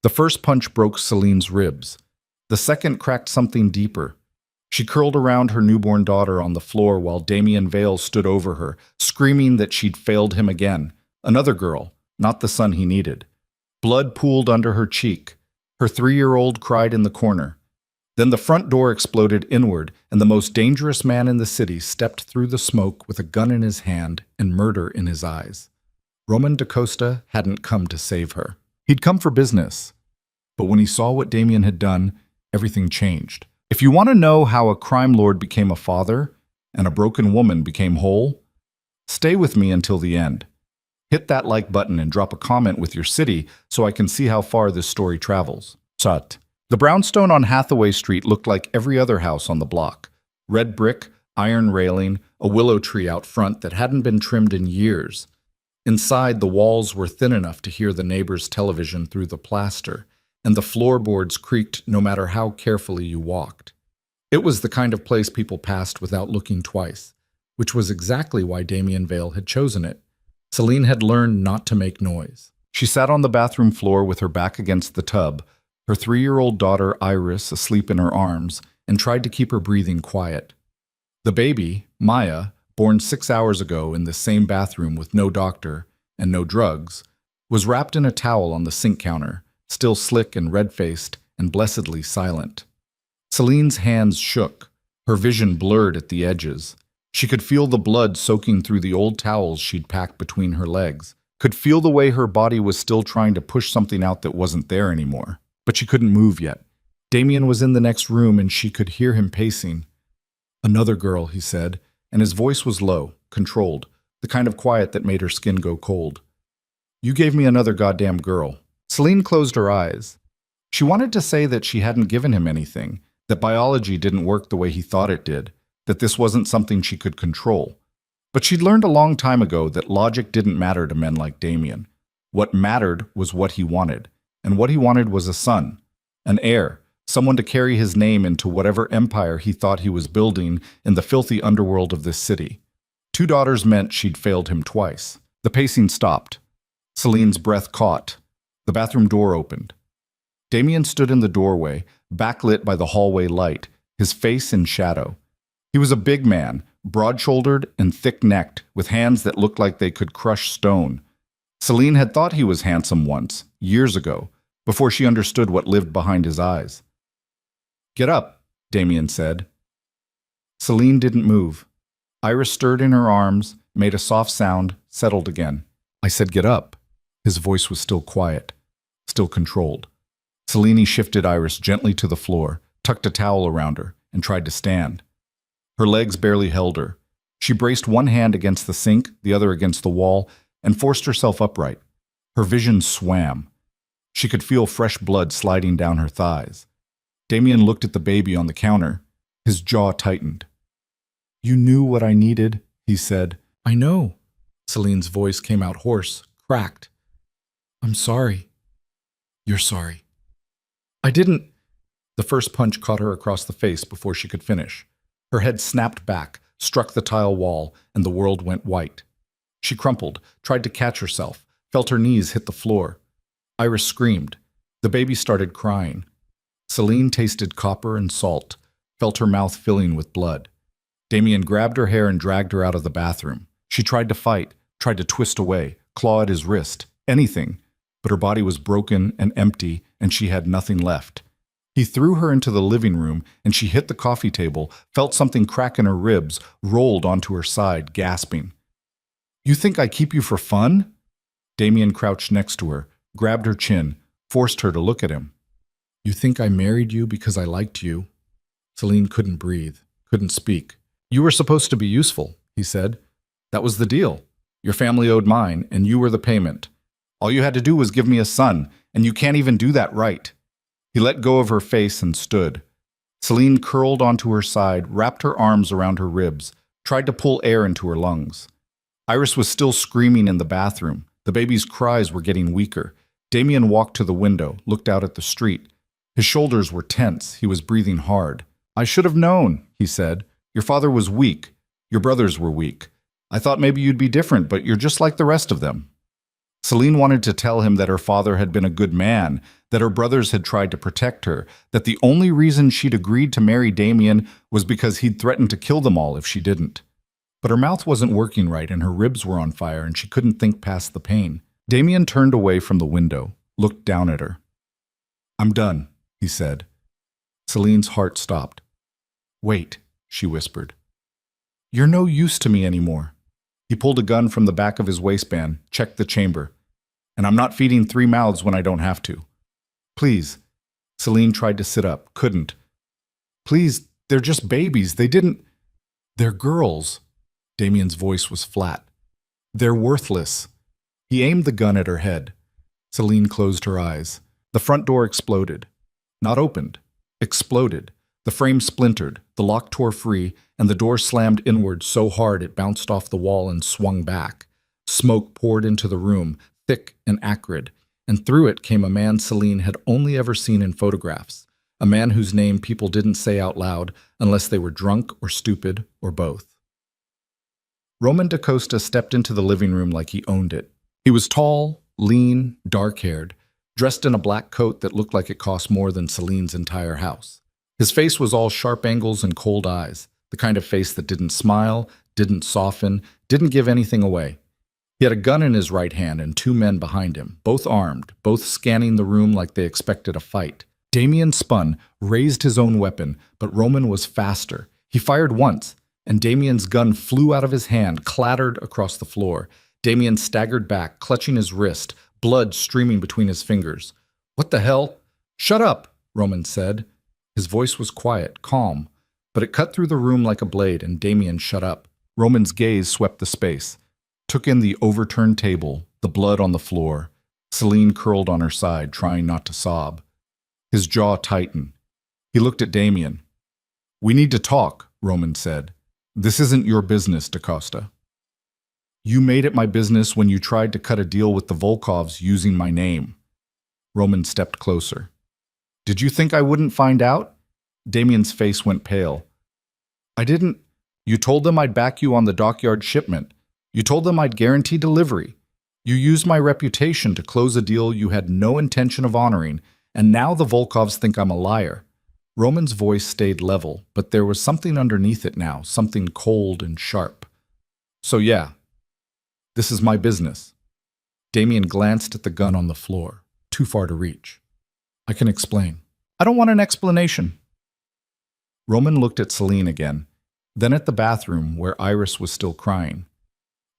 The first punch broke Celine's ribs. The second cracked something deeper. She curled around her newborn daughter on the floor while Damien Vale stood over her, screaming that she'd failed him again. Another girl, not the son he needed. Blood pooled under her cheek. Her 3-year-old cried in the corner. Then the front door exploded inward, and the most dangerous man in the city stepped through the smoke with a gun in his hand and murder in his eyes. Roman DaCosta hadn't come to save her. He'd come for business. But when he saw what Damien had done, everything changed. If you want to know how a crime lord became a father and a broken woman became whole, stay with me until the end. Hit that like button and drop a comment with your city so I can see how far this story travels. Sut. The brownstone on Hathaway Street looked like every other house on the block. Red brick, iron railing, a willow tree out front that hadn't been trimmed in years. Inside, the walls were thin enough to hear the neighbor's television through the plaster, and the floorboards creaked no matter how carefully you walked. It was the kind of place people passed without looking twice, which was exactly why Damien Vale had chosen it. Celine had learned not to make noise. She sat on the bathroom floor with her back against the tub, her 3-year-old daughter Iris asleep in her arms, and tried to keep her breathing quiet. The baby, Maya, born 6 hours ago in the same bathroom with no doctor and no drugs, was wrapped in a towel on the sink counter, still slick and red-faced and blessedly silent. Celine's hands shook, her vision blurred at the edges. She could feel the blood soaking through the old towels she'd packed between her legs, could feel the way her body was still trying to push something out that wasn't there anymore. But she couldn't move yet. Damien was in the next room and she could hear him pacing. "Another girl," he said, and his voice was low, controlled, the kind of quiet that made her skin go cold. "You gave me another goddamn girl." Celine closed her eyes. She wanted to say that she hadn't given him anything, that biology didn't work the way he thought it did, that this wasn't something she could control. But she'd learned a long time ago that logic didn't matter to men like Damien. What mattered was what he wanted, and what he wanted was a son, an heir, someone to carry his name into whatever empire he thought he was building in the filthy underworld of this city. 2 daughters meant she'd failed him twice. The pacing stopped. Celine's breath caught. The bathroom door opened. Damien stood in the doorway, backlit by the hallway light, his face in shadow. He was a big man, broad-shouldered and thick-necked, with hands that looked like they could crush stone. Celine had thought he was handsome once, years ago, before she understood what lived behind his eyes. "Get up," Damien said. Celine didn't move. Iris stirred in her arms, made a soft sound, settled again. "I said get up." His voice was still quiet, still controlled. Celine shifted Iris gently to the floor, tucked a towel around her, and tried to stand. Her legs barely held her. She braced one hand against the sink, the other against the wall, and forced herself upright. Her vision swam. She could feel fresh blood sliding down her thighs. Damien looked at the baby on the counter. His jaw tightened. "You knew what I needed," he said. "I know." Celine's voice came out hoarse, cracked. "I'm sorry." "You're sorry." "I didn't." The first punch caught her across the face before she could finish. Her head snapped back, struck the tile wall, and the world went white. She crumpled, tried to catch herself, felt her knees hit the floor. Iris screamed. The baby started crying. Celine tasted copper and salt, felt her mouth filling with blood. Damien grabbed her hair and dragged her out of the bathroom. She tried to fight, tried to twist away, claw at his wrist, anything, but her body was broken and empty, and she had nothing left. He threw her into the living room, and she hit the coffee table, felt something crack in her ribs, rolled onto her side, gasping. "You think I keep you for fun?" Damien crouched next to her, grabbed her chin, forced her to look at him. "You think I married you because I liked you?" Celine couldn't breathe, couldn't speak. "You were supposed to be useful," he said. "That was the deal. Your family owed mine, and you were the payment. All you had to do was give me a son, and you can't even do that right." He let go of her face and stood. Celine curled onto her side, wrapped her arms around her ribs, tried to pull air into her lungs. Iris was still screaming in the bathroom. The baby's cries were getting weaker. Damien walked to the window, looked out at the street. His shoulders were tense. He was breathing hard. "I should have known," he said. "Your father was weak. Your brothers were weak. I thought maybe you'd be different, but you're just like the rest of them." Celine wanted to tell him that her father had been a good man, that her brothers had tried to protect her, that the only reason she'd agreed to marry Damien was because he'd threatened to kill them all if she didn't. But her mouth wasn't working right and her ribs were on fire and she couldn't think past the pain. Damien turned away from the window, looked down at her. "I'm done," he said. Celine's heart stopped. "Wait," she whispered. "You're no use to me anymore." He pulled a gun from the back of his waistband, checked the chamber. "And I'm not feeding 3 mouths when I don't have to." "Please." Celine tried to sit up, couldn't. "Please, they're just babies. They didn't—" "They're girls." Damien's voice was flat. "They're worthless." He aimed the gun at her head. Celine closed her eyes. The front door exploded. Not opened. Exploded. The frame splintered, the lock tore free, and the door slammed inward so hard it bounced off the wall and swung back. Smoke poured into the room, thick and acrid, and through it came a man Celine had only ever seen in photographs, a man whose name people didn't say out loud unless they were drunk or stupid or both. Roman DaCosta stepped into the living room like he owned it. He was tall, lean, dark-haired, dressed in a black coat that looked like it cost more than Celine's entire house. His face was all sharp angles and cold eyes, the kind of face that didn't smile, didn't soften, didn't give anything away. He had a gun in his right hand and 2 men behind him, both armed, both scanning the room like they expected a fight. Damien spun, raised his own weapon, but Roman was faster. He fired once, and Damien's gun flew out of his hand, clattered across the floor. Damien staggered back, clutching his wrist, blood streaming between his fingers. "What the hell?" "Shut up," Roman said. His voice was quiet, calm, but it cut through the room like a blade, and Damien shut up. Roman's gaze swept the space, took in the overturned table, the blood on the floor. Celine curled on her side, trying not to sob. His jaw tightened. He looked at Damien. "We need to talk," Roman said. "This isn't your business, DaCosta." "You made it my business when you tried to cut a deal with the Volkovs using my name." Roman stepped closer. "Did you think I wouldn't find out?" Damien's face went pale. "I didn't. You told them I'd back you on the dockyard shipment. You told them I'd guarantee delivery. You used my reputation to close a deal you had no intention of honoring, and now the Volkovs think I'm a liar." Roman's voice stayed level, but there was something underneath it now, something cold and sharp. "So yeah, this is my business." Damien glanced at the gun on the floor, too far to reach. "I can explain." "I don't want an explanation." Roman looked at Celine again, then at the bathroom where Iris was still crying.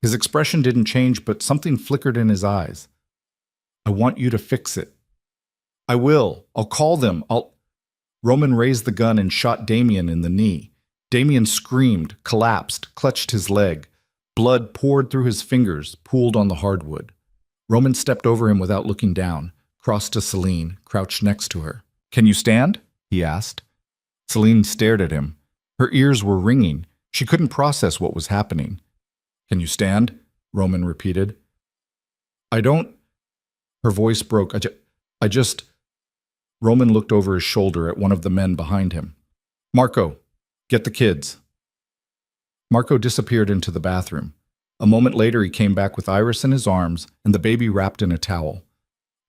His expression didn't change, but something flickered in his eyes. "I want you to fix it." "I will. I'll call them. Roman raised the gun and shot Damien in the knee. Damien screamed, collapsed, clutched his leg. Blood poured through his fingers, pooled on the hardwood. Roman stepped over him without looking down, crossed to Celine, crouched next to her. "Can you stand?" he asked. Celine stared at him. Her ears were ringing. She couldn't process what was happening. "Can you stand?" Roman repeated. "I don't—" Her voice broke. I just... Roman looked over his shoulder at one of the men behind him. "Marco, get the kids." Marco disappeared into the bathroom. A moment later he came back with Iris in his arms and the baby wrapped in a towel.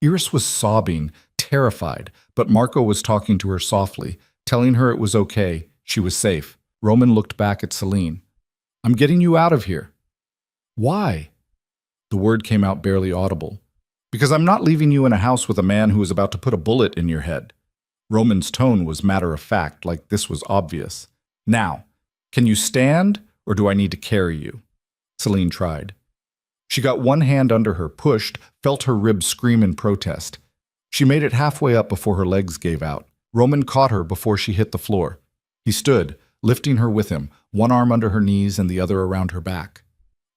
Iris was sobbing, terrified, but Marco was talking to her softly, telling her it was okay, she was safe. Roman looked back at Celine. "I'm getting you out of here." "Why?" The word came out barely audible. "Because I'm not leaving you in a house with a man who is about to put a bullet in your head." Roman's tone was matter-of-fact, like this was obvious. "Now, can you stand, or do I need to carry you?" Celine tried. She got one hand under her, pushed, felt her ribs scream in protest. She made it halfway up before her legs gave out. Roman caught her before she hit the floor. He stood, lifting her with him, one arm under her knees and the other around her back.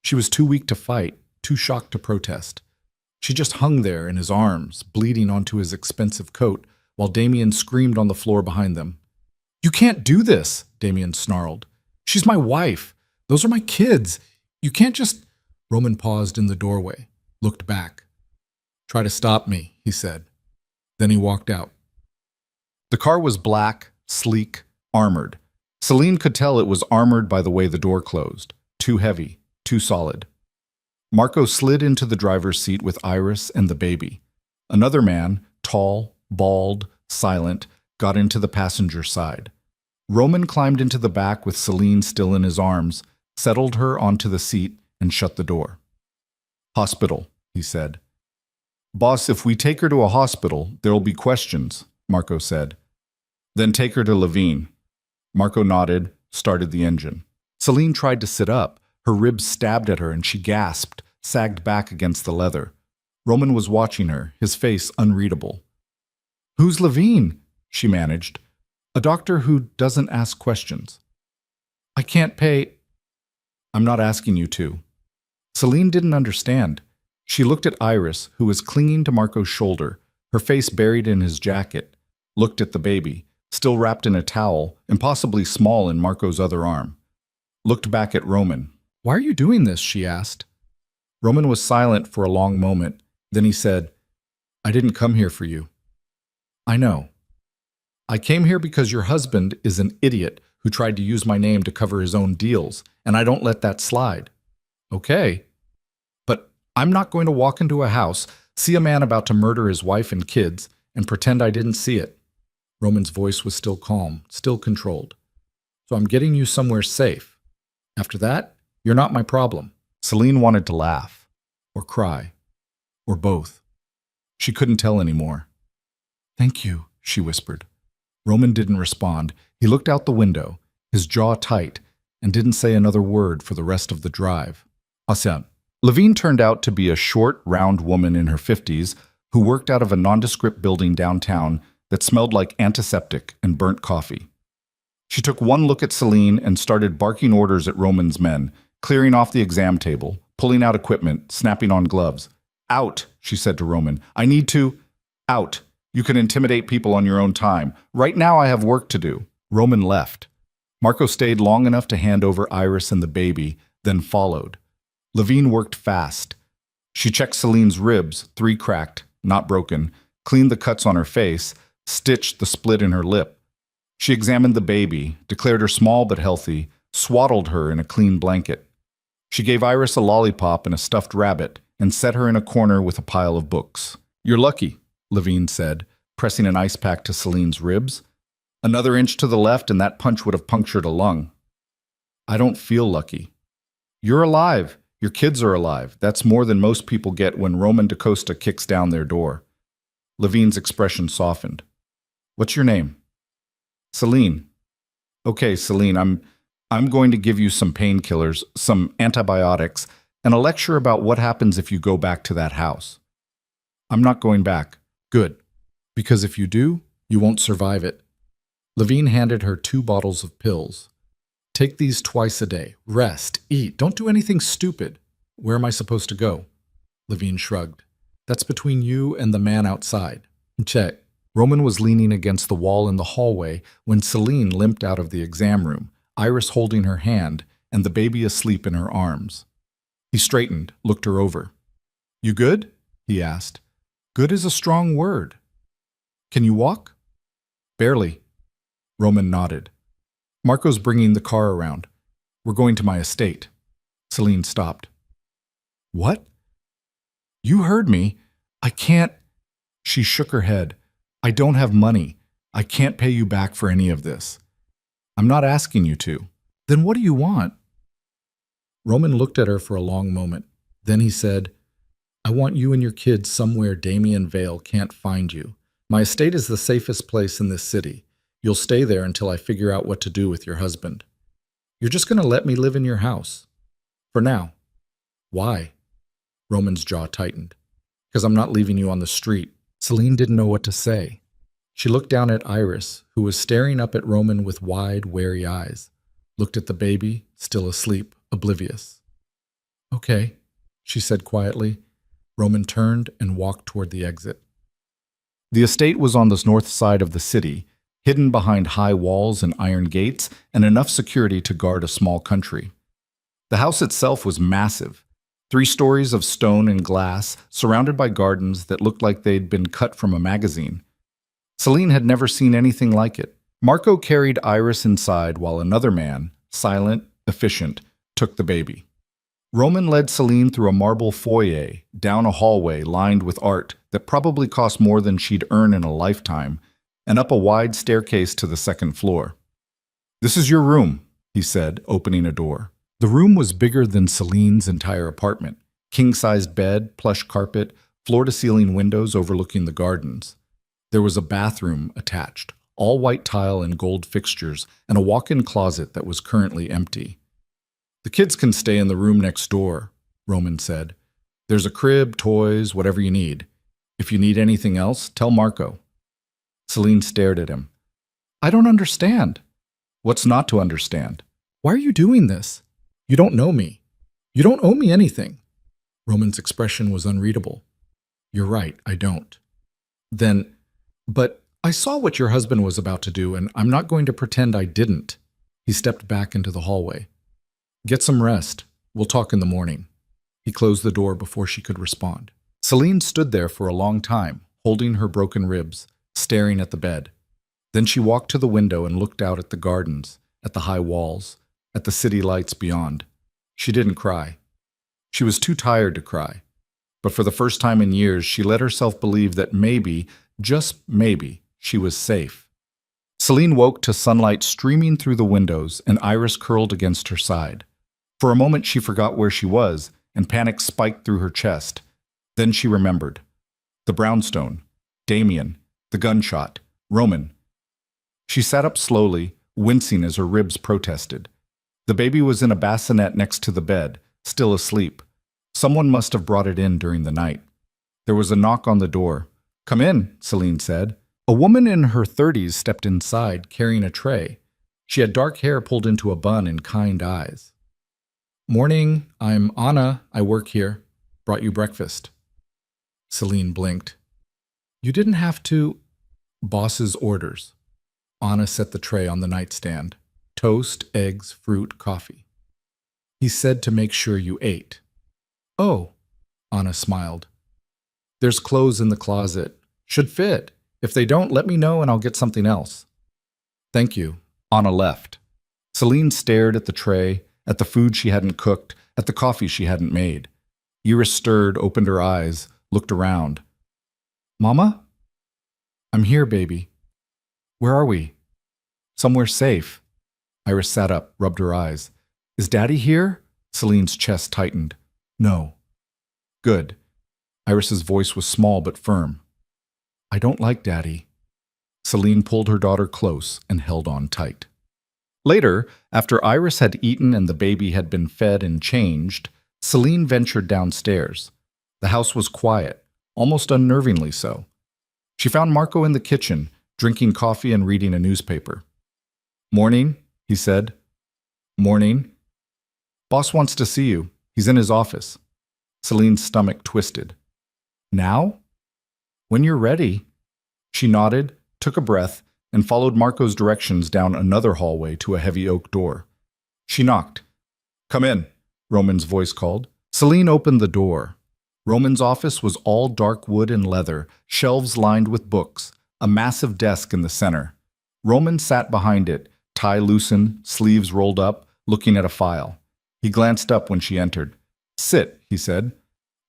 She was too weak to fight, too shocked to protest. She just hung there in his arms, bleeding onto his expensive coat, while Damien screamed on the floor behind them. "You can't do this," Damien snarled. "She's my wife. Those are my kids. You can't just—" Roman paused in the doorway, looked back. "Try to stop me," he said. Then he walked out. The car was black, sleek, armored. Celine could tell it was armored by the way the door closed. Too heavy, too solid. Marco slid into the driver's seat with Iris and the baby. Another man, tall, bald, silent, got into the passenger side. Roman climbed into the back with Celine still in his arms, settled her onto the seat, and shut the door. "Hospital," he said. "Boss, if we take her to a hospital, there'll be questions," Marco said. "Then take her to Levine." Marco nodded, started the engine. Celine tried to sit up. Her ribs stabbed at her and she gasped, sagged back against the leather. Roman was watching her, his face unreadable. "Who's Levine?" she managed. "A doctor who doesn't ask questions." "I can't pay." "I'm not asking you to." Celine didn't understand. She looked at Iris, who was clinging to Marco's shoulder, her face buried in his jacket, looked at the baby, still wrapped in a towel, impossibly small in Marco's other arm. Looked back at Roman. "Why are you doing this?" she asked. Roman was silent for a long moment. Then he said, "I didn't come here for you." "I know. I came here because your husband is an idiot who tried to use my name to cover his own deals, and I don't let that slide." "Okay. But I'm not going to walk into a house, see a man about to murder his wife and kids, and pretend I didn't see it." Roman's voice was still calm, still controlled. "So I'm getting you somewhere safe. After that, you're not my problem." Celine wanted to laugh, or cry, or both. She couldn't tell anymore. "Thank you," she whispered. Roman didn't respond. He looked out the window, his jaw tight, and didn't say another word for the rest of the drive. Hassan. Levine turned out to be a short, round woman in her 50s who worked out of a nondescript building downtown that smelled like antiseptic and burnt coffee. She took one look at Celine and started barking orders at Roman's men, clearing off the exam table, pulling out equipment, snapping on gloves. "Out," she said to Roman. "I need to—" "Out. You can intimidate people on your own time. Right now I have work to do." Roman left. Marco stayed long enough to hand over Iris and the baby, then followed. Levine worked fast. She checked Celine's ribs, 3 cracked, not broken, cleaned the cuts on her face, stitched the split in her lip. She examined the baby, declared her small but healthy, swaddled her in a clean blanket. She gave Iris a lollipop and a stuffed rabbit, and set her in a corner with a pile of books. "You're lucky," Levine said, pressing an ice pack to Celine's ribs. "Another inch to the left and that punch would have punctured a lung." "I don't feel lucky." "You're alive. Your kids are alive. That's more than most people get when Roman DaCosta kicks down their door." Levine's expression softened. "What's your name?" "Celine." "Okay, Celine, I'm going to give you some painkillers, some antibiotics, and a lecture about what happens if you go back to that house." "I'm not going back." "Good. Because if you do, you won't survive it." Levine handed her 2 bottles of pills. "Take these twice a day. Rest, eat, don't do anything stupid." "Where am I supposed to go?" Levine shrugged. "That's between you and the man outside." "Check." Roman was leaning against the wall in the hallway when Celine limped out of the exam room, Iris holding her hand and the baby asleep in her arms. He straightened, looked her over. "You good?" he asked. "Good is a strong word." "Can you walk?" "Barely." Roman nodded. "Marco's bringing the car around. We're going to my estate." Celine stopped. "What?" "You heard me. I can't—" She shook her head. "I don't have money. I can't pay you back for any of this." "I'm not asking you to." "Then what do you want?" Roman looked at her for a long moment. Then he said, "I want you and your kids somewhere Damien Vale can't find you. My estate is the safest place in this city. You'll stay there until I figure out what to do with your husband. You're just going to let me live in your house. For now." "Why?" Roman's jaw tightened. "Because I'm not leaving you on the street." Celine didn't know what to say. She looked down at Iris, who was staring up at Roman with wide, wary eyes. Looked at the baby, still asleep, oblivious. "Okay," she said quietly. Roman turned and walked toward the exit. The estate was on the north side of the city, hidden behind high walls and iron gates and enough security to guard a small country. The house itself was massive, 3 stories of stone and glass, surrounded by gardens that looked like they'd been cut from a magazine. Celine had never seen anything like it. Marco carried Iris inside while another man, silent, efficient, took the baby. Roman led Celine through a marble foyer, down a hallway lined with art that probably cost more than she'd earn in a lifetime, and up a wide staircase to the second floor. "This is your room," he said, opening a door. The room was bigger than Celine's entire apartment. King-sized bed, plush carpet, floor-to-ceiling windows overlooking the gardens. There was a bathroom attached, all white tile and gold fixtures, and a walk-in closet that was currently empty. "The kids can stay in the room next door," Roman said. "There's a crib, toys, whatever you need. If you need anything else, tell Marco." Celine stared at him. "I don't understand." "What's not to understand? Why are you doing this? You don't know me. You don't owe me anything." Roman's expression was unreadable. "You're right, I don't." "Then, but I saw what your husband was about to do, and I'm not going to pretend I didn't." He stepped back into the hallway. "Get some rest. We'll talk in the morning." He closed the door before she could respond. Celine stood there for a long time, holding her broken ribs, staring at the bed. Then she walked to the window and looked out at the gardens, at the high walls, at the city lights beyond. She didn't cry. She was too tired to cry. But for the first time in years, she let herself believe that maybe, just maybe, she was safe. Celine woke to sunlight streaming through the windows and Iris curled against her side. For a moment she forgot where she was, and panic spiked through her chest. Then she remembered. The brownstone, Damien, the gunshot, Roman. She sat up slowly, wincing as her ribs protested. The baby was in a bassinet next to the bed, still asleep. Someone must have brought it in during the night. There was a knock on the door. "Come in," Celine said. A woman in her 30s stepped inside, carrying a tray. She had dark hair pulled into a bun and kind eyes. "Morning, I'm Anna. I work here. Brought you breakfast." Celine blinked. "You didn't have to—" "Boss's orders." Anna set the tray on the nightstand. Toast, eggs, fruit, coffee. "He said to make sure you ate." "Oh," Anna smiled. "There's clothes in the closet. Should fit. If they don't, let me know and I'll get something else." "Thank you." Anna left. Celine stared at the tray, at the food she hadn't cooked, at the coffee she hadn't made. Iris stirred, opened her eyes, looked around. "Mama?" "I'm here, baby." "Where are we?" "Somewhere safe." Iris sat up, rubbed her eyes. "Is Daddy here?" Celine's chest tightened. "No." "Good." Iris's voice was small but firm. "I don't like Daddy." Celine pulled her daughter close and held on tight. Later, after Iris had eaten and the baby had been fed and changed, Celine ventured downstairs. The house was quiet, almost unnervingly so. She found Marco in the kitchen, drinking coffee and reading a newspaper. "Morning," he said. "Morning." "Boss wants to see you. He's in his office." Celine's stomach twisted. "Now?" "When you're ready." She nodded, took a breath, and followed Marco's directions down another hallway to a heavy oak door. She knocked. "Come in," Roman's voice called. Celine opened the door. Roman's office was all dark wood and leather, shelves lined with books, a massive desk in the center. Roman sat behind it, tie loosened, sleeves rolled up, looking at a file. He glanced up when she entered. "Sit," he said.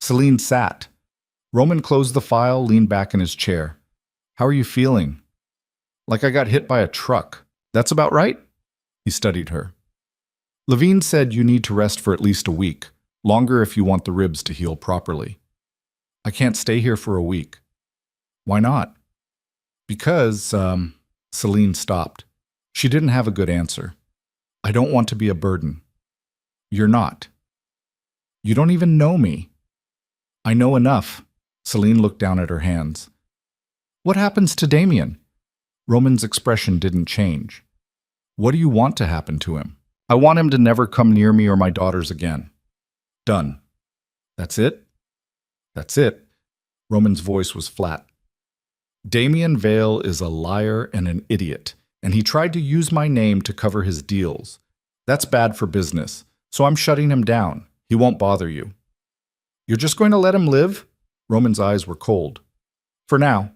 Celine sat. Roman closed the file, leaned back in his chair. "How are you feeling?" "Like I got hit by a truck. That's about right?" He studied her. "Levine said you need to rest for at least a week, longer if you want the ribs to heal properly." "I can't stay here for a week." "Why not?" "Because, Celine stopped. She didn't have a good answer. "I don't want to be a burden." "You're not." "You don't even know me." "I know enough." Celine looked down at her hands. "What happens to Damien?" Roman's expression didn't change. "What do you want to happen to him?" "I want him to never come near me or my daughters again." "Done." "That's it?" "That's it." Roman's voice was flat. "Damien Vale is a liar and an idiot, and he tried to use my name to cover his deals. That's bad for business, so I'm shutting him down. He won't bother you." "You're just going to let him live?" Roman's eyes were cold. "For now."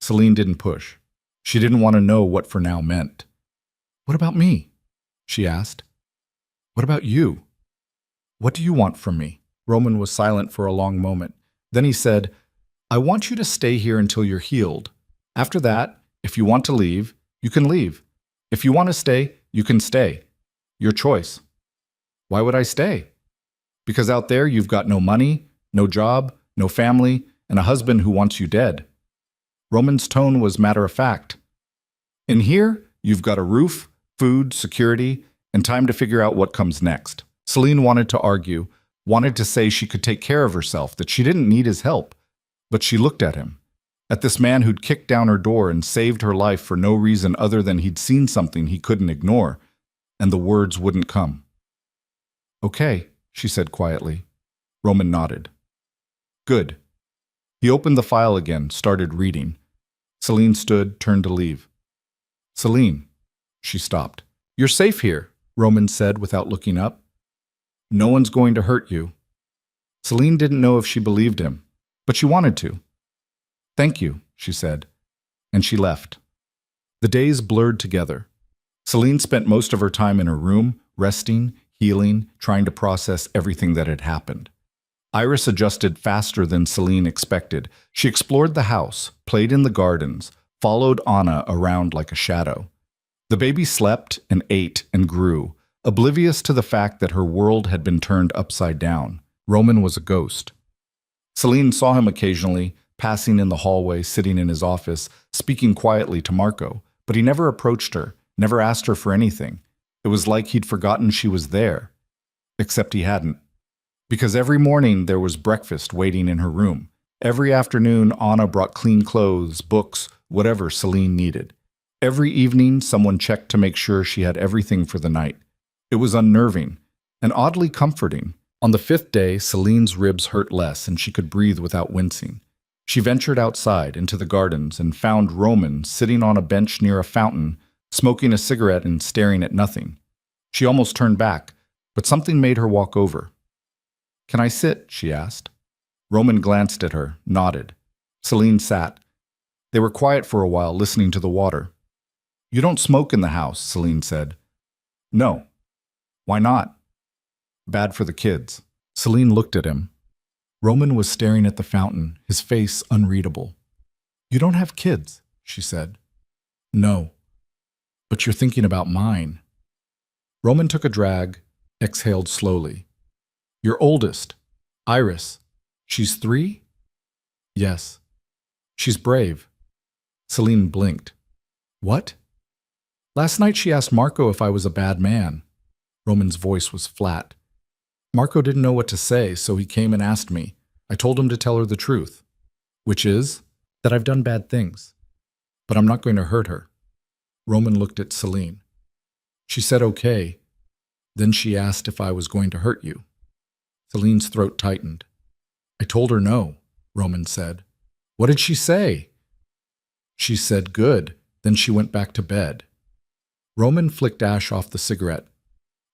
Celine didn't push. She didn't want to know what for now meant. "What about me?" she asked. "What about you?" What do you want from me? Roman was silent for a long moment. Then he said, I want you to stay here until you're healed. After that, if you want to leave, you can leave. If you want to stay, you can stay. Your choice. Why would I stay? Because out there you've got no money, no job, no family, and a husband who wants you dead. Roman's tone was matter of fact. In here, you've got a roof, food, security, and time to figure out what comes next. Celine wanted to argue, wanted to say she could take care of herself, that she didn't need his help. But she looked at him, at this man who'd kicked down her door and saved her life for no reason other than he'd seen something he couldn't ignore, and the words wouldn't come. Okay, she said quietly. Roman nodded. Good. He opened the file again, started reading. Celine stood, turned to leave. Celine. She stopped. You're safe here, Roman said without looking up. No one's going to hurt you. Celine didn't know if she believed him, but she wanted to. Thank you, she said, and she left. The days blurred together. Celine spent most of her time in her room, resting, healing, trying to process everything that had happened. Iris adjusted faster than Celine expected. She explored the house, played in the gardens, followed Anna around like a shadow. The baby slept and ate and grew, oblivious to the fact that her world had been turned upside down. Roman was a ghost. Celine saw him occasionally, passing in the hallway, sitting in his office, speaking quietly to Marco, but he never approached her, never asked her for anything. It was like he'd forgotten she was there. Except he hadn't. Because every morning there was breakfast waiting in her room. Every afternoon Anna brought clean clothes, books, whatever Celine needed. Every evening someone checked to make sure she had everything for the night. It was unnerving and oddly comforting. On the 5th day, Celine's ribs hurt less and she could breathe without wincing. She ventured outside into the gardens and found Roman sitting on a bench near a fountain, smoking a cigarette and staring at nothing. She almost turned back, but something made her walk over. Can I sit? She asked. Roman glanced at her, nodded. Celine sat. They were quiet for a while, listening to the water. You don't smoke in the house, Celine said. No. Why not? Bad for the kids. Celine looked at him. Roman was staring at the fountain, his face unreadable. You don't have kids, she said. No. But you're thinking about mine. Roman took a drag, exhaled slowly. Your oldest, Iris. She's 3? Yes. She's brave. Celine blinked. What? Last night she asked Marco if I was a bad man. Roman's voice was flat. Marco didn't know what to say, so he came and asked me. I told him to tell her the truth, which is that I've done bad things, but I'm not going to hurt her. Roman looked at Celine. She said okay. Then she asked if I was going to hurt you. Celine's throat tightened. I told her no, Roman said. What did she say? She said good. Then she went back to bed. Roman flicked ash off the cigarette.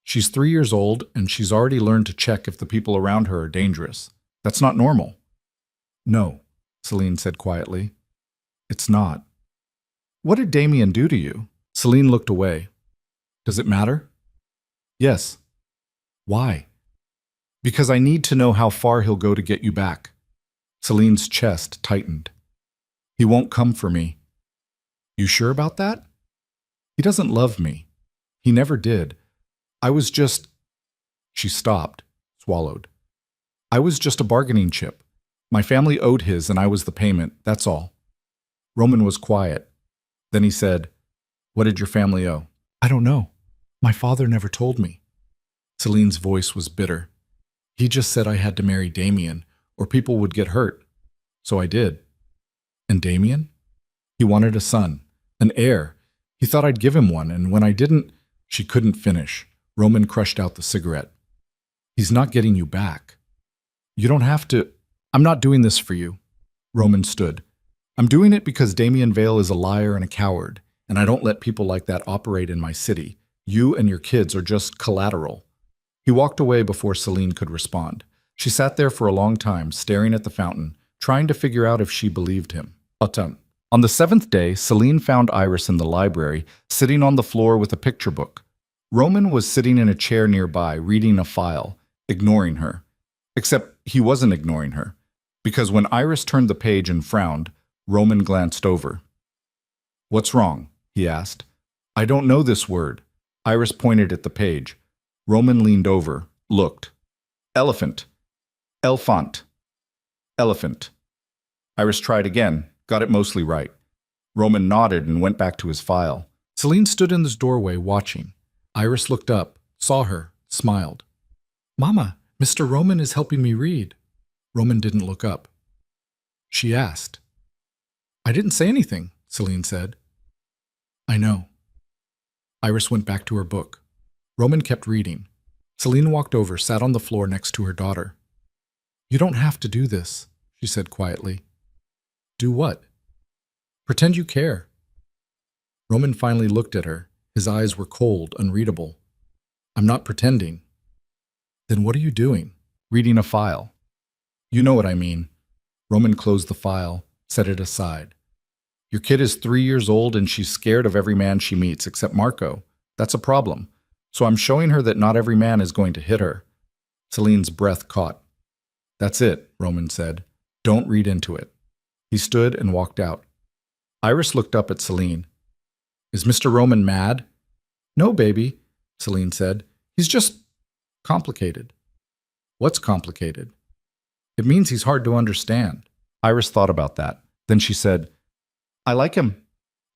She's 3 years old, and she's already learned to check if the people around her are dangerous. That's not normal. No, Celine said quietly. It's not. What did Damien do to you? Celine looked away. Does it matter? Yes. Why? Because I need to know how far he'll go to get you back. Celine's chest tightened. He won't come for me. You sure about that? He doesn't love me. He never did. I was just... She stopped, swallowed. I was just a bargaining chip. My family owed his and I was the payment, that's all. Roman was quiet. Then he said, What did your family owe? I don't know. My father never told me. Celine's voice was bitter. He just said I had to marry Damien, or people would get hurt. So I did. And Damien? He wanted a son, an heir. He thought I'd give him one, and when I didn't, she couldn't finish. Roman crushed out the cigarette. He's not getting you back. You don't have to. I'm not doing this for you. Roman stood. I'm doing it because Damien Vale is a liar and a coward, and I don't let people like that operate in my city. You and your kids are just collateral. He walked away before Celine could respond. She sat there for a long time, staring at the fountain, trying to figure out if she believed him. Autumn. On the 7th day, Celine found Iris in the library, sitting on the floor with a picture book. Roman was sitting in a chair nearby, reading a file. ignoring her. Except he wasn't ignoring her, because when Iris turned the page and frowned, Roman glanced over. "What's wrong?" he asked. "I don't know this word." Iris pointed at the page. Roman leaned over, looked. "Elephant. Elefant. Elephant." Iris tried again, got it mostly right. Roman nodded and went back to his file. Celine stood in the doorway watching. Iris looked up, saw her, smiled. "Mama, Mr. Roman is helping me read." Roman didn't look up. She asked. "I didn't say anything," Celine said. "I know." Iris went back to her book. Roman kept reading. Celine walked over, sat on the floor next to her daughter. "You don't have to do this," she said quietly. "Do what?" "Pretend you care." Roman finally looked at her. His eyes were cold, unreadable. "I'm not pretending." "Then what are you doing?" "Reading a file." "You know what I mean." Roman closed the file, set it aside. "Your kid is 3 years old and she's scared of every man she meets except Marco. That's a problem. So I'm showing her that not every man is going to hit her." Celine's breath caught. "That's it," Roman said. "Don't read into it." He stood and walked out. Iris looked up at Celine. "Is Mr. Roman mad?" "No, baby," Celine said. "He's just complicated." "What's complicated?" "It means he's hard to understand." Iris thought about that. Then she said, "I like him."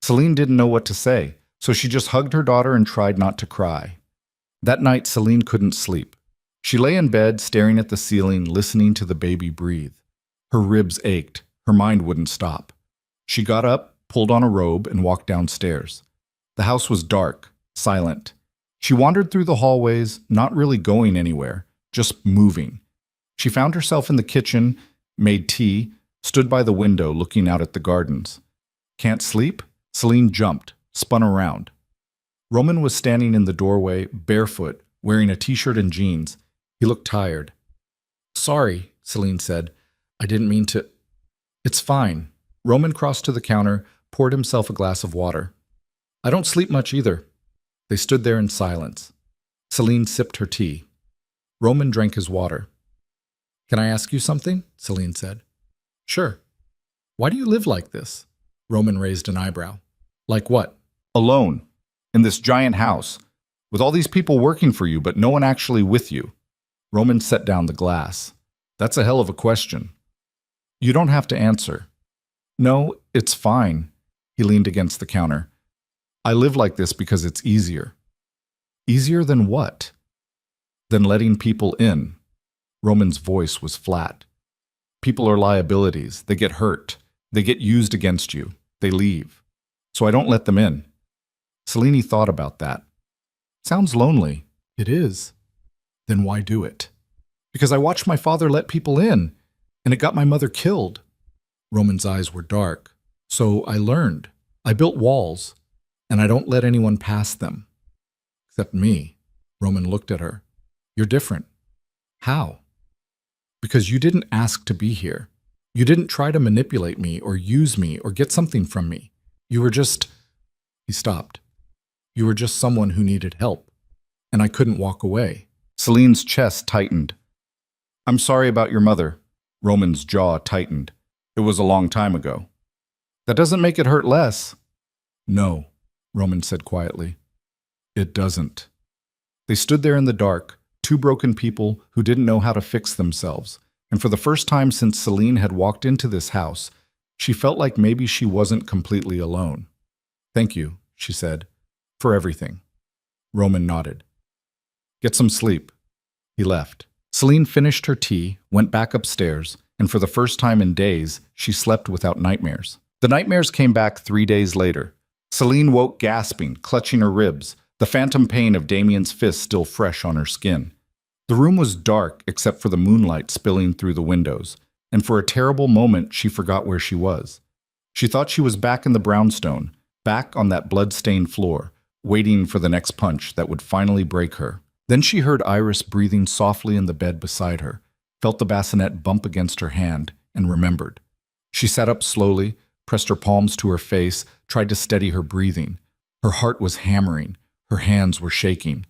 Celine didn't know what to say, so she just hugged her daughter and tried not to cry. That night, Celine couldn't sleep. She lay in bed, staring at the ceiling, listening to the baby breathe. Her ribs ached. Her mind wouldn't stop. She got up, pulled on a robe, and walked downstairs. The house was dark, silent. She wandered through the hallways, not really going anywhere, just moving. She found herself in the kitchen, made tea, stood by the window looking out at the gardens. Can't sleep? Celine jumped, spun around. Roman was standing in the doorway, barefoot, wearing a t-shirt and jeans. He looked tired. "Sorry," Celine said. "I didn't mean to—" "It's fine." Roman crossed to the counter, poured himself a glass of water. "I don't sleep much either." They stood there in silence. Celine sipped her tea. Roman drank his water. "Can I ask you something?" Celine said. "Sure." "Why do you live like this?" Roman raised an eyebrow. "Like what?" "Alone. In this giant house. With all these people working for you, but no one actually with you." Roman set down the glass. "That's a hell of a question." "You don't have to answer." "No, it's fine." He leaned against the counter. "I live like this because it's easier." "Easier than what?" "Than letting people in." Roman's voice was flat. "People are liabilities. They get hurt. They get used against you. They leave. So I don't let them in." Celine thought about that. "Sounds lonely." "It is." "Then why do it?" "Because I watched my father let people in, and it got my mother killed." Roman's eyes were dark. "So I learned. I built walls, and I don't let anyone pass them." "Except me." Roman looked at her. "You're different." "How?" "Because you didn't ask to be here. You didn't try to manipulate me or use me or get something from me. You were just—" He stopped. "You were just someone who needed help, and I couldn't walk away." Celine's chest tightened. "I'm sorry about your mother." Roman's jaw tightened. "It was a long time ago." "That doesn't make it hurt less." "No," Roman said quietly. "It doesn't." They stood there in the dark, two broken people who didn't know how to fix themselves, and for the first time since Celine had walked into this house, she felt like maybe she wasn't completely alone. "Thank you," she said, "for everything." Roman nodded. "Get some sleep." He left. Celine finished her tea, went back upstairs, and for the first time in days, she slept without nightmares. The nightmares came back 3 days later. Celine woke gasping, clutching her ribs, the phantom pain of Damien's fist still fresh on her skin. The room was dark except for the moonlight spilling through the windows, and for a terrible moment she forgot where she was. She thought she was back in the brownstone, back on that blood-stained floor, waiting for the next punch that would finally break her. Then she heard Iris breathing softly in the bed beside her, felt the bassinet bump against her hand, and remembered. She sat up slowly, pressed her palms to her face, tried to steady her breathing. Her heart was hammering. Her hands were shaking.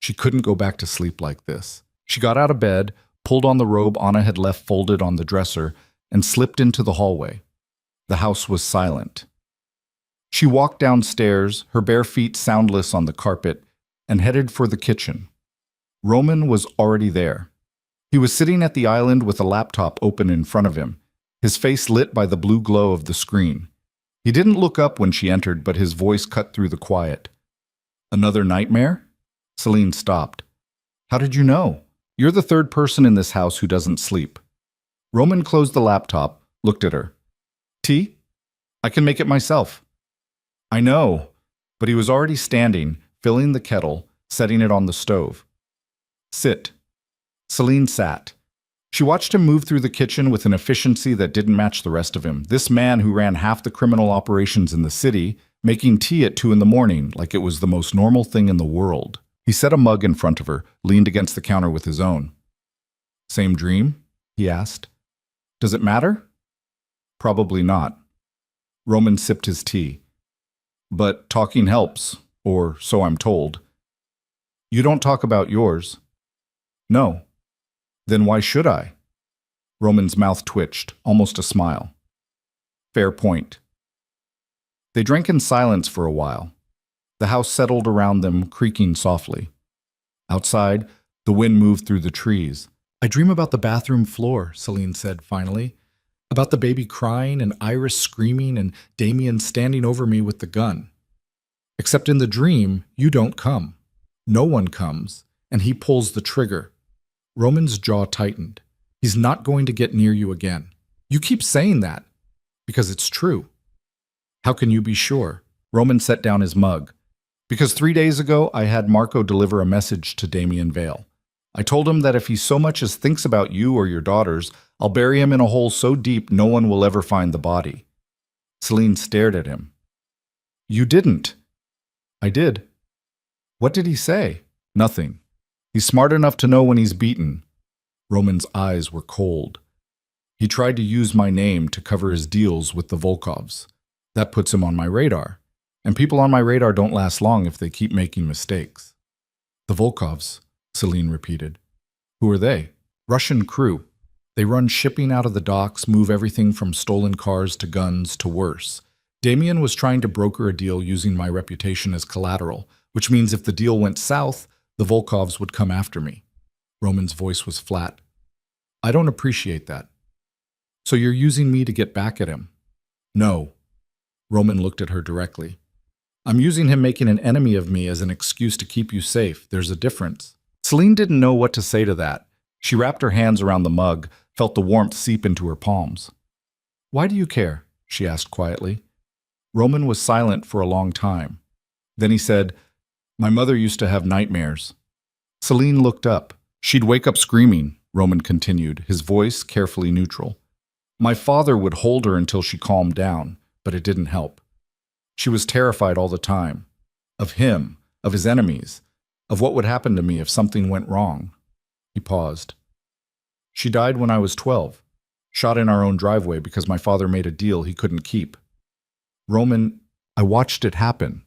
She couldn't go back to sleep like this. She got out of bed, pulled on the robe Anna had left folded on the dresser, and slipped into the hallway. The house was silent. She walked downstairs, her bare feet soundless on the carpet, and headed for the kitchen. Roman was already there. He was sitting at the island with a laptop open in front of him, his face lit by the blue glow of the screen. He didn't look up when she entered, but his voice cut through the quiet. "Another nightmare?" Celine stopped. "How did you know? You're the third person in this house who doesn't sleep." Roman closed the laptop, looked at her. "Tea? I can make it myself." "I know," but he was already standing, filling the kettle, setting it on the stove. "Sit." Celine sat. She watched him move through the kitchen with an efficiency that didn't match the rest of him. This man who ran half the criminal operations in the city, making tea at 2 a.m. like it was the most normal thing in the world. He set a mug in front of her, leaned against the counter with his own. "Same dream?" he asked. "Does it matter?" "Probably not." Roman sipped his tea. "But talking helps, or so I'm told." "You don't talk about yours." "No." "Then why should I?" Roman's mouth twitched, almost a smile. "Fair point." They drank in silence for a while. The house settled around them, creaking softly. Outside, the wind moved through the trees. "I dream about the bathroom floor," Celine said finally. "About the baby crying and Iris screaming and Damien standing over me with the gun. Except in the dream, you don't come. No one comes, and he pulls the trigger." Roman's jaw tightened. "He's not going to get near you again." "You keep saying that." "Because it's true." "How can you be sure?" Roman set down his mug. "Because 3 days ago, I had Marco deliver a message to Damien Vale. I told him that if he so much as thinks about you or your daughters, I'll bury him in a hole so deep no one will ever find the body." Celine stared at him. "You didn't." "I did." "What did he say?" "Nothing. He's smart enough to know when he's beaten." Roman's eyes were cold. "He tried to use my name to cover his deals with the Volkovs. That puts him on my radar. And people on my radar don't last long if they keep making mistakes." "The Volkovs," Celine repeated. "Who are they?" "Russian crew. They run shipping out of the docks, move everything from stolen cars to guns to worse. Damien was trying to broker a deal using my reputation as collateral, which means if the deal went south, the Volkovs would come after me." Roman's voice was flat. "I don't appreciate that." "So you're using me to get back at him?" "No." Roman looked at her directly. "I'm using him making an enemy of me as an excuse to keep you safe. There's a difference." Celine didn't know what to say to that. She wrapped her hands around the mug, felt the warmth seep into her palms. "Why do you care?" she asked quietly. Roman was silent for a long time. Then he said, "My mother used to have nightmares." Celine looked up. "She'd wake up screaming," Roman continued, his voice carefully neutral. "My father would hold her until she calmed down, but it didn't help. She was terrified all the time. Of him, of his enemies, of what would happen to me if something went wrong." He paused. "She died when I was 12, shot in our own driveway because my father made a deal he couldn't keep." "Roman, I watched it happen.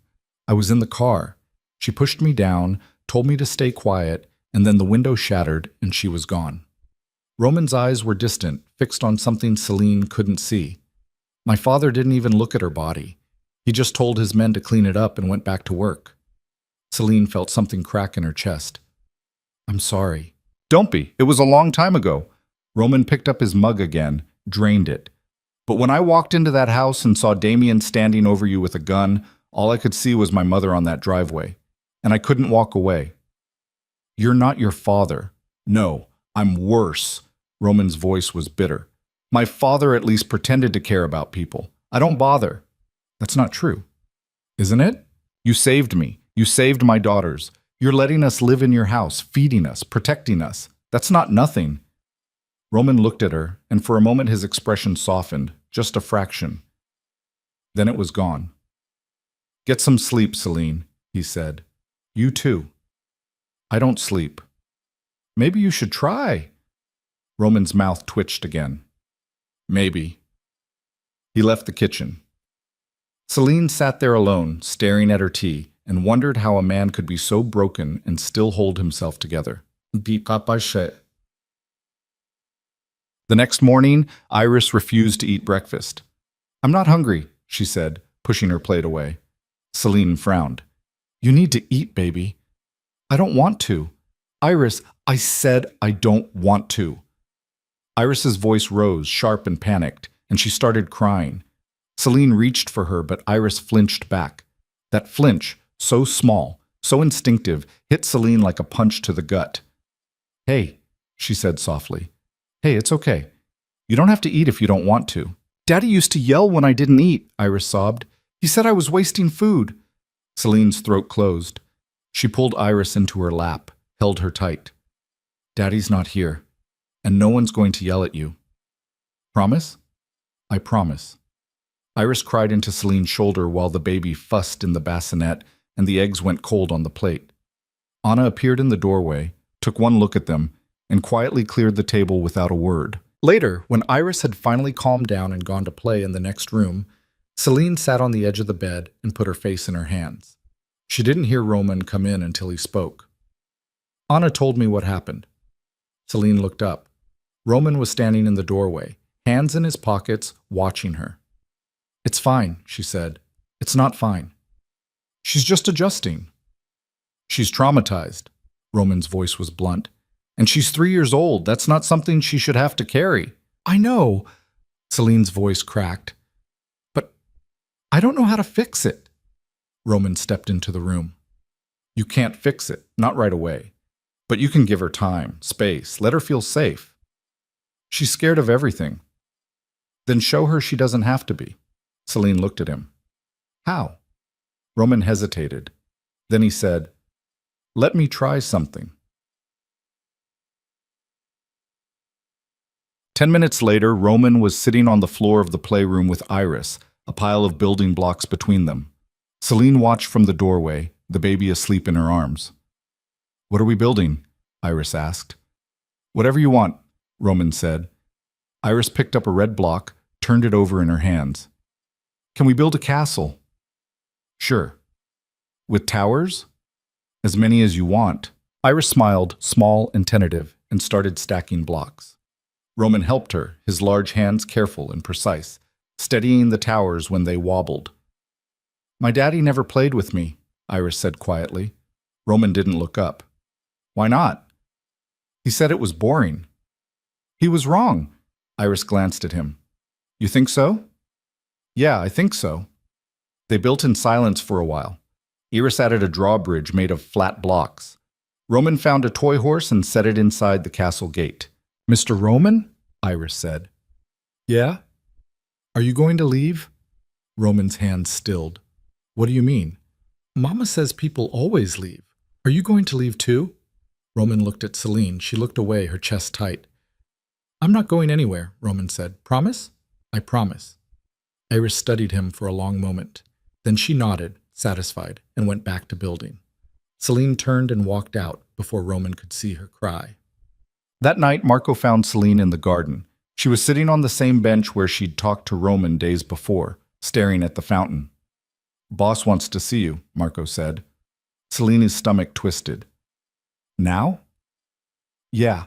I was in the car. She pushed me down, told me to stay quiet, and then the window shattered and she was gone." Roman's eyes were distant, fixed on something Celine couldn't see. "My father didn't even look at her body. He just told his men to clean it up and went back to work." Celine felt something crack in her chest. "I'm sorry." "Don't be. It was a long time ago." Roman picked up his mug again, drained it. "But when I walked into that house and saw Damien standing over you with a gun, all I could see was my mother on that driveway. And I couldn't walk away." "You're not your father." "No, I'm worse." Roman's voice was bitter. "My father at least pretended to care about people. I don't bother." "That's not true." "Isn't it? You saved me. You saved my daughters. You're letting us live in your house, feeding us, protecting us. That's not nothing." Roman looked at her, and for a moment his expression softened, just a fraction. Then it was gone. "Get some sleep, Celine," he said. "You too." "I don't sleep." "Maybe you should try." Roman's mouth twitched again. "Maybe." He left the kitchen. Celine sat there alone, staring at her tea, and wondered how a man could be so broken and still hold himself together. The next morning, Iris refused to eat breakfast. I'm not hungry, she said, pushing her plate away. Celine frowned. You need to eat, baby. I don't want to. Iris, I said I don't want to. Iris's voice rose, sharp and panicked, and she started crying. Celine reached for her, but Iris flinched back. That flinch, so small, so instinctive, hit Celine like a punch to the gut. Hey, she said softly. Hey, it's okay. You don't have to eat if you don't want to. Daddy used to yell when I didn't eat, Iris sobbed. He said I was wasting food. Celine's throat closed. She pulled Iris into her lap, held her tight. Daddy's not here, and no one's going to yell at you. Promise? I promise. Iris cried into Celine's shoulder while the baby fussed in the bassinet and the eggs went cold on the plate. Anna appeared in the doorway, took one look at them, and quietly cleared the table without a word. Later, when Iris had finally calmed down and gone to play in the next room, Celine sat on the edge of the bed and put her face in her hands. She didn't hear Roman come in until he spoke. Anna told me what happened. Celine looked up. Roman was standing in the doorway, hands in his pockets, watching her. It's fine, she said. It's not fine. She's just adjusting. She's traumatized. Roman's voice was blunt. And she's 3 years old. That's not something she should have to carry. I know. Celine's voice cracked. But I don't know how to fix it. Roman stepped into the room. You can't fix it, not right away. But you can give her time, space, let her feel safe. She's scared of everything. Then show her she doesn't have to be. Celine looked at him. How? Roman hesitated. Then he said, Let me try something. 10 minutes later, Roman was sitting on the floor of the playroom with Iris, a pile of building blocks between them. Celine watched from the doorway, the baby asleep in her arms. What are we building? Iris asked. Whatever you want, Roman said. Iris picked up a red block, turned it over in her hands. Can we build a castle? Sure. With towers? As many as you want. Iris smiled, small and tentative, and started stacking blocks. Roman helped her, his large hands careful and precise, steadying the towers when they wobbled. My daddy never played with me, Iris said quietly. Roman didn't look up. Why not? He said it was boring. He was wrong. Iris glanced at him. You think so? Yeah, I think so. They built in silence for a while. Iris added a drawbridge made of flat blocks. Roman found a toy horse and set it inside the castle gate. Mr. Roman? Iris said. Yeah? Are you going to leave? Roman's hands stilled. What do you mean? Mama says people always leave. Are you going to leave too? Roman looked at Celine. She looked away, her chest tight. I'm not going anywhere, Roman said. Promise? I promise. Iris studied him for a long moment. Then she nodded, satisfied, and went back to building. Celine turned and walked out before Roman could see her cry. That night, Marco found Celine in the garden. She was sitting on the same bench where she'd talked to Roman days before, staring at the fountain. Boss wants to see you, Marco said. Celine's stomach twisted. Now? Yeah.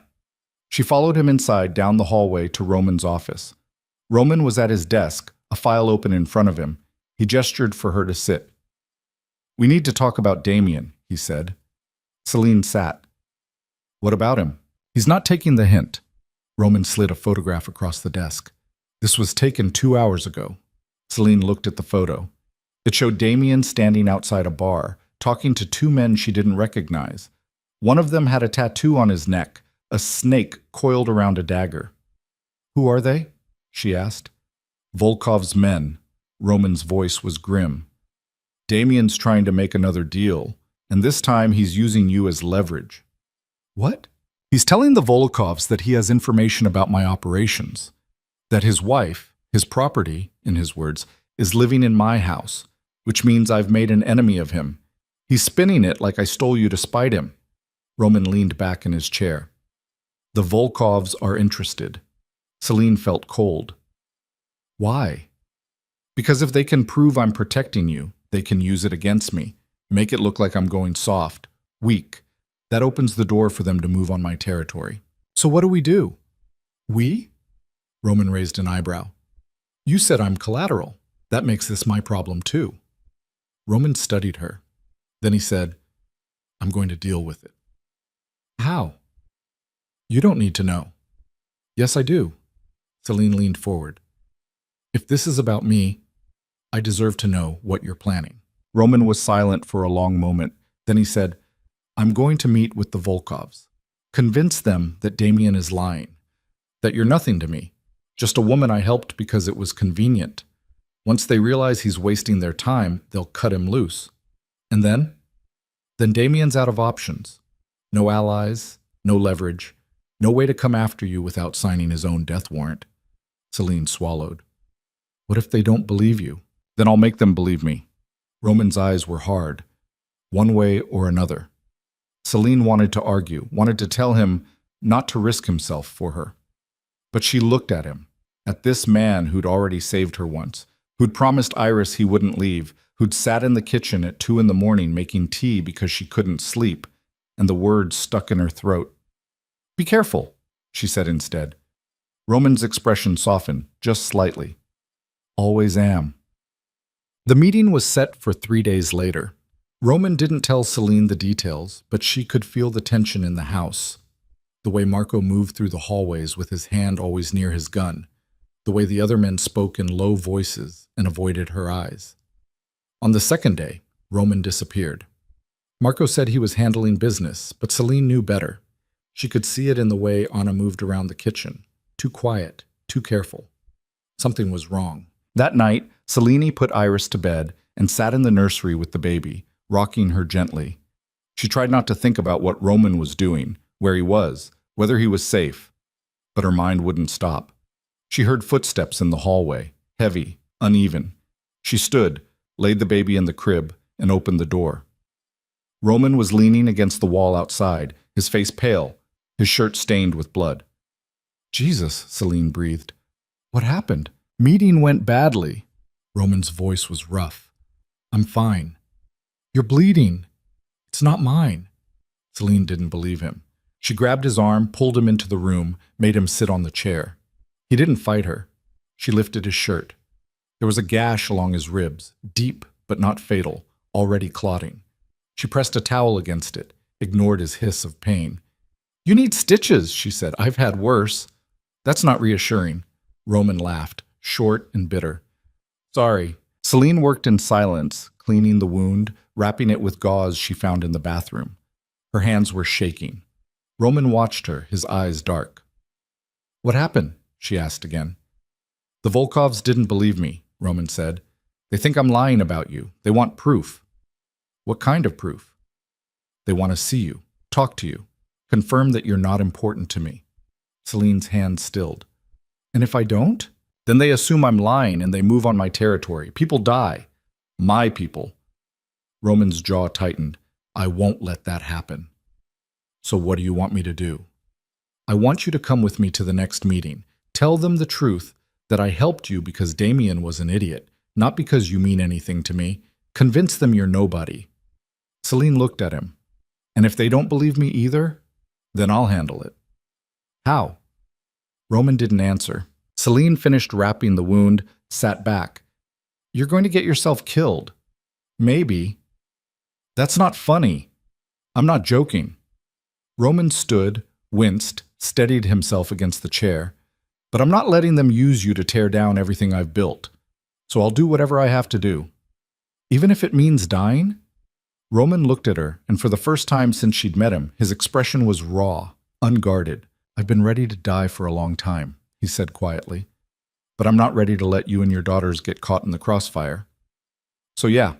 She followed him inside down the hallway to Roman's office. Roman was at his desk, a file open in front of him. He gestured for her to sit. We need to talk about Damien, he said. Celine sat. What about him? He's not taking the hint. Roman slid a photograph across the desk. This was taken 2 hours ago. Celine looked at the photo. It showed Damien standing outside a bar, talking to 2 men she didn't recognize. One of them had a tattoo on his neck, a snake coiled around a dagger. Who are they? She asked. Volkov's men. Roman's voice was grim. Damien's trying to make another deal, and this time he's using you as leverage. What? He's telling the Volkovs that he has information about my operations, that his wife, his property, in his words, is living in my house, which means I've made an enemy of him. He's spinning it like I stole you to spite him. Roman leaned back in his chair. The Volkovs are interested. Celine felt cold. Why? Because if they can prove I'm protecting you, they can use it against me, make it look like I'm going soft, weak, That opens the door for them to move on my territory. So what do we do? We? Roman raised an eyebrow. You said I'm collateral. That makes this my problem too. Roman studied her. Then he said, I'm going to deal with it. How? You don't need to know. Yes, I do. Celine leaned forward. If this is about me, I deserve to know what you're planning. Roman was silent for a long moment. Then he said, I'm going to meet with the Volkovs. Convince them that Damien is lying, that you're nothing to me, just a woman I helped because it was convenient. Once they realize he's wasting their time, they'll cut him loose. And then? Then Damien's out of options. No allies, no leverage, no way to come after you without signing his own death warrant. Celine swallowed. What if they don't believe you? Then I'll make them believe me. Roman's eyes were hard, one way or another. Celine wanted to argue, wanted to tell him not to risk himself for her. But she looked at him, at this man who'd already saved her once, who'd promised Iris he wouldn't leave, who'd sat in the kitchen at 2 a.m. making tea because she couldn't sleep, and the words stuck in her throat. Be careful, she said instead. Roman's expression softened, just slightly. Always am. The meeting was set for 3 days later. Roman didn't tell Celine the details, but she could feel the tension in the house. The way Marco moved through the hallways with his hand always near his gun. The way the other men spoke in low voices and avoided her eyes. On the second day, Roman disappeared. Marco said he was handling business, but Celine knew better. She could see it in the way Anna moved around the kitchen. Too quiet, too careful. Something was wrong. That night, Celine put Iris to bed and sat in the nursery with the baby, rocking her gently. She tried not to think about what Roman was doing, where he was, whether he was safe. But her mind wouldn't stop. She heard footsteps in the hallway, heavy, uneven. She stood, laid the baby in the crib, and opened the door. Roman was leaning against the wall outside, his face pale, his shirt stained with blood. Jesus, Celine breathed. What happened? Meeting went badly. Roman's voice was rough. I'm fine. You're bleeding. It's not mine. Celine didn't believe him. She grabbed his arm, pulled him into the room, made him sit on the chair. He didn't fight her. She lifted his shirt. There was a gash along his ribs, deep but not fatal, already clotting. She pressed a towel against it, ignored his hiss of pain. You need stitches, she said. I've had worse. That's not reassuring. Roman laughed, short and bitter. Sorry. Celine worked in silence, cleaning the wound, wrapping it with gauze she found in the bathroom. Her hands were shaking. Roman watched her, his eyes dark. What happened? She asked again. The Volkovs didn't believe me, Roman said. They think I'm lying about you. They want proof. What kind of proof? They want to see you, talk to you, confirm that you're not important to me. Celine's hand stilled. And if I don't? Then they assume I'm lying and they move on my territory. People die. My people. Roman's jaw tightened. I won't let that happen. So what do you want me to do? I want you to come with me to the next meeting. Tell them the truth, that I helped you because Damien was an idiot, not because you mean anything to me. Convince them you're nobody. Celine looked at him. And if they don't believe me either, then I'll handle it. How? Roman didn't answer. Celine finished wrapping the wound, sat back. You're going to get yourself killed. Maybe. That's not funny. I'm not joking. Roman stood, winced, steadied himself against the chair. But I'm not letting them use you to tear down everything I've built. So I'll do whatever I have to do. Even if it means dying? Roman looked at her, and for the first time since she'd met him, his expression was raw, unguarded. I've been ready to die for a long time, he said quietly. But I'm not ready to let you and your daughters get caught in the crossfire. So yeah,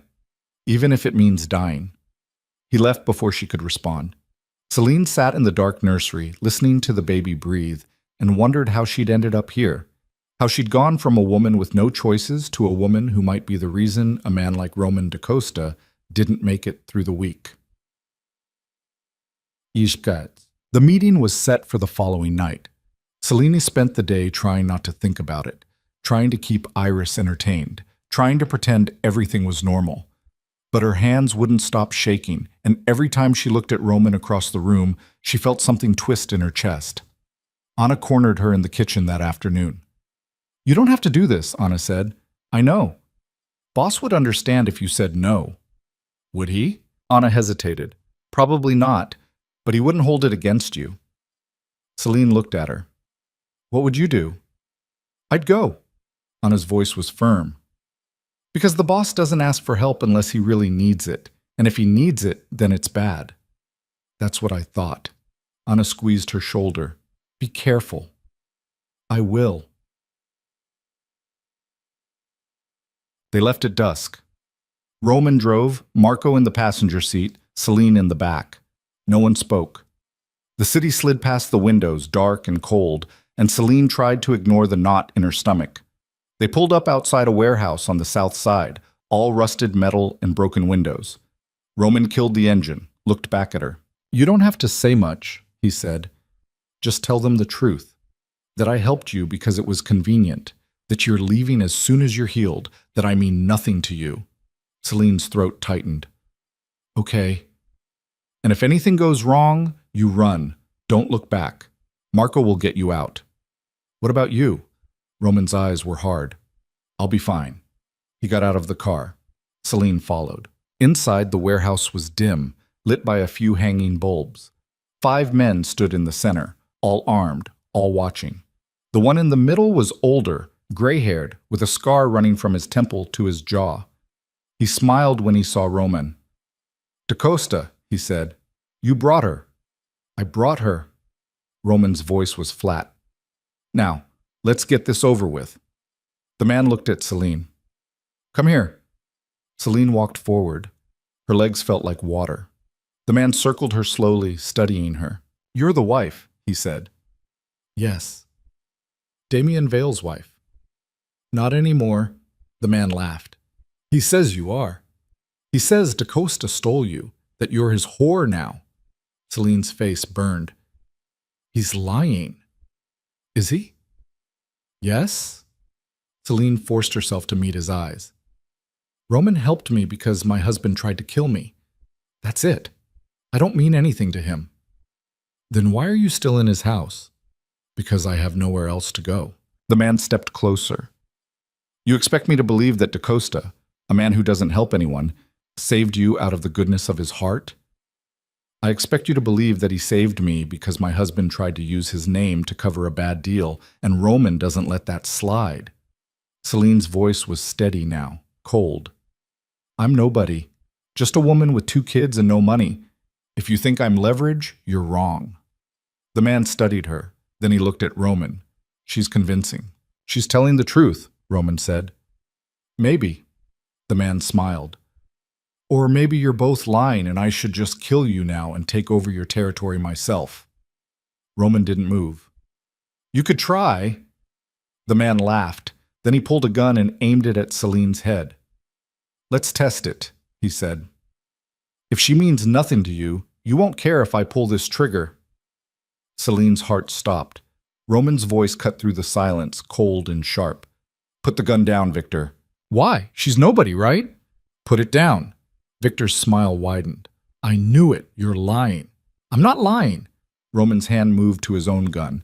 even if it means dying. He left before she could respond. Celine sat in the dark nursery, listening to the baby breathe, and wondered how she'd ended up here, how she'd gone from a woman with no choices to a woman who might be the reason a man like Roman DaCosta didn't make it through the week. The meeting was set for the following night. Celine spent the day trying not to think about it, trying to keep Iris entertained, trying to pretend everything was normal. But her hands wouldn't stop shaking, and every time she looked at Roman across the room, she felt something twist in her chest. Anna cornered her in the kitchen that afternoon. "You don't have to do this," Anna said. "I know. Boss would understand if you said no." "Would he?" Anna hesitated. "Probably not, but he wouldn't hold it against you." Celine looked at her. "What would you do?" "I'd go." Anna's voice was firm. "Because the boss doesn't ask for help unless he really needs it, and if he needs it, then it's bad." "That's what I thought." Anna squeezed her shoulder. "Be careful." "I will." They left at dusk. Roman drove, Marco in the passenger seat, Celine in the back. No one spoke. The city slid past the windows, dark and cold, and Celine tried to ignore the knot in her stomach. They pulled up outside a warehouse on the south side, all rusted metal and broken windows. Roman killed the engine, looked back at her. "You don't have to say much," he said. "Just tell them the truth. That I helped you because it was convenient. That you're leaving as soon as you're healed. That I mean nothing to you." Celine's throat tightened. "Okay. And if anything goes wrong, you run. Don't look back. Marco will get you out." "What about you?" Roman's eyes were hard. "I'll be fine." He got out of the car. Celine followed. Inside, the warehouse was dim, lit by a few hanging bulbs. 5 men stood in the center, all armed, all watching. The one in the middle was older, gray-haired, with a scar running from his temple to his jaw. He smiled when he saw Roman. "DaCosta," he said, "you brought her." "I brought her." Roman's voice was flat. "Now, let's get this over with." The man looked at Celine. "Come here." Celine walked forward. Her legs felt like water. The man circled her slowly, studying her. "You're the wife," he said. "Yes." "Damien Vale's wife." "Not anymore." The man laughed. "He says you are. He says DaCosta stole you, that you're his whore now." Celine's face burned. "He's lying." "Is he?" "Yes." Celine forced herself to meet his eyes. "Roman helped me because my husband tried to kill me. That's it. I don't mean anything to him." "Then why are you still in his house?" "Because I have nowhere else to go." The man stepped closer. "You expect me to believe that DaCosta, a man who doesn't help anyone, saved you out of the goodness of his heart? I expect you to believe that he saved me because my husband tried to use his name to cover a bad deal, and Roman doesn't let that slide." Celine's voice was steady now, cold. "I'm nobody. Just a woman with 2 kids and no money. If you think I'm leverage, you're wrong." The man studied her. Then he looked at Roman. "She's convincing." "She's telling the truth," Roman said. "Maybe." The man smiled. "Or maybe you're both lying and I should just kill you now and take over your territory myself." Roman didn't move. "You could try." The man laughed. Then he pulled a gun and aimed it at Celine's head. "Let's test it," he said. "If she means nothing to you, you won't care if I pull this trigger." Celine's heart stopped. Roman's voice cut through the silence, cold and sharp. "Put the gun down, Victor." "Why? She's nobody, right?" "Put it down." Victor's smile widened. "I knew it. You're lying." "I'm not lying." Roman's hand moved to his own gun.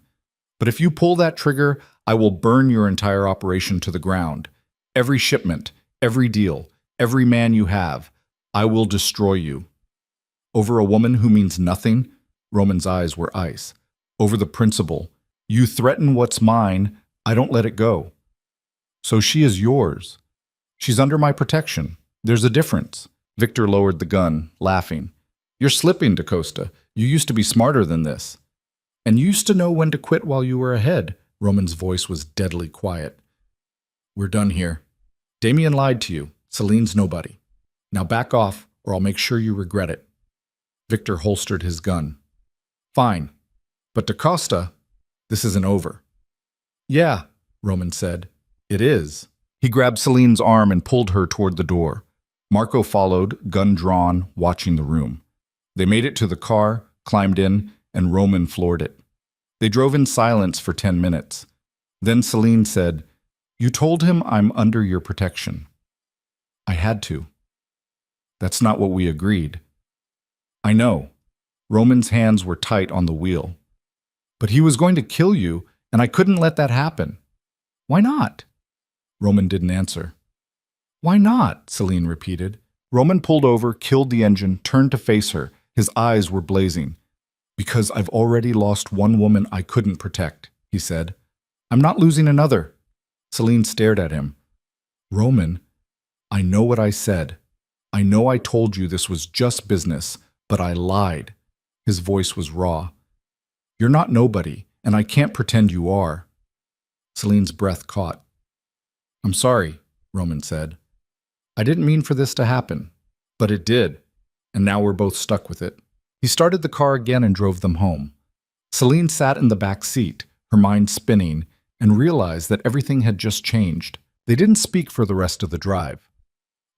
"But if you pull that trigger, I will burn your entire operation to the ground. Every shipment, every deal, every man you have. I will destroy you." "Over a woman who means nothing?" Roman's eyes were ice. "Over the principle. You threaten what's mine, I don't let it go. So she is yours. She's under my protection. There's a difference." Victor lowered the gun, laughing. "You're slipping, DaCosta. You used to be smarter than this. And you used to know when to quit while you were ahead." Roman's voice was deadly quiet. "We're done here. Damien lied to you. Celine's nobody. Now back off, or I'll make sure you regret it." Victor holstered his gun. "Fine. But DaCosta, this isn't over." "Yeah," Roman said. "It is." He grabbed Celine's arm and pulled her toward the door. Marco followed, gun drawn, watching the room. They made it to the car, climbed in, and Roman floored it. They drove in silence for 10 minutes. Then Celine said, "You told him I'm under your protection." "I had to." That's not what we agreed. I know. Roman's hands were tight on the wheel. But he was going to kill you, and I couldn't let that happen. Why not? Roman didn't answer. Why not? Celine repeated. Roman pulled over, killed the engine, turned to face her. His eyes were blazing. Because I've already lost one woman I couldn't protect, he said. I'm not losing another. Celine stared at him. Roman, I know what I said. I know I told you this was just business, but I lied. His voice was raw. You're not nobody, and I can't pretend you are. Celine's breath caught. I'm sorry, Roman said. I didn't mean for this to happen, but it did, and now we're both stuck with it. He started the car again and drove them home. Celine sat in the back seat, her mind spinning, and realized that everything had just changed. They didn't speak for the rest of the drive.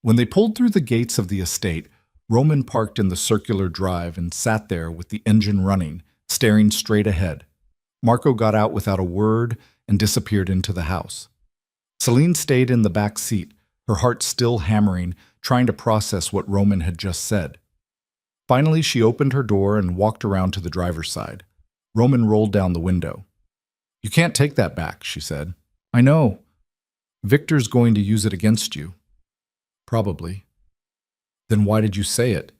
When they pulled through the gates of the estate, Roman parked in the circular drive and sat there with the engine running, staring straight ahead. Marco got out without a word and disappeared into the house. Celine stayed in the back seat, her heart still hammering, trying to process what Roman had just said. Finally, she opened her door and walked around to the driver's side. Roman rolled down the window. You can't take that back, she said. I know. Victor's going to use it against you. Probably. Then why did you say it?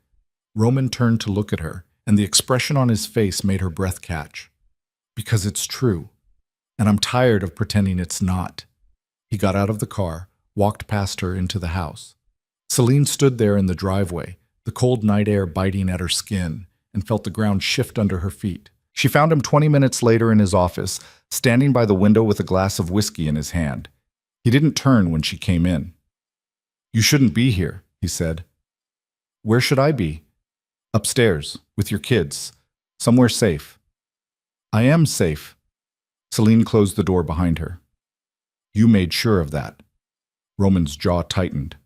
Roman turned to look at her, and the expression on his face made her breath catch. Because it's true, and I'm tired of pretending it's not. He got out of the car, walked past her into the house. Celine stood there in the driveway, the cold night air biting at her skin, and felt the ground shift under her feet. She found him 20 minutes later in his office, standing by the window with a glass of whiskey in his hand. He didn't turn when she came in. You shouldn't be here, he said. Where should I be? Upstairs, with your kids. Somewhere safe. I am safe. Celine closed the door behind her. You made sure of that. Roman's jaw tightened.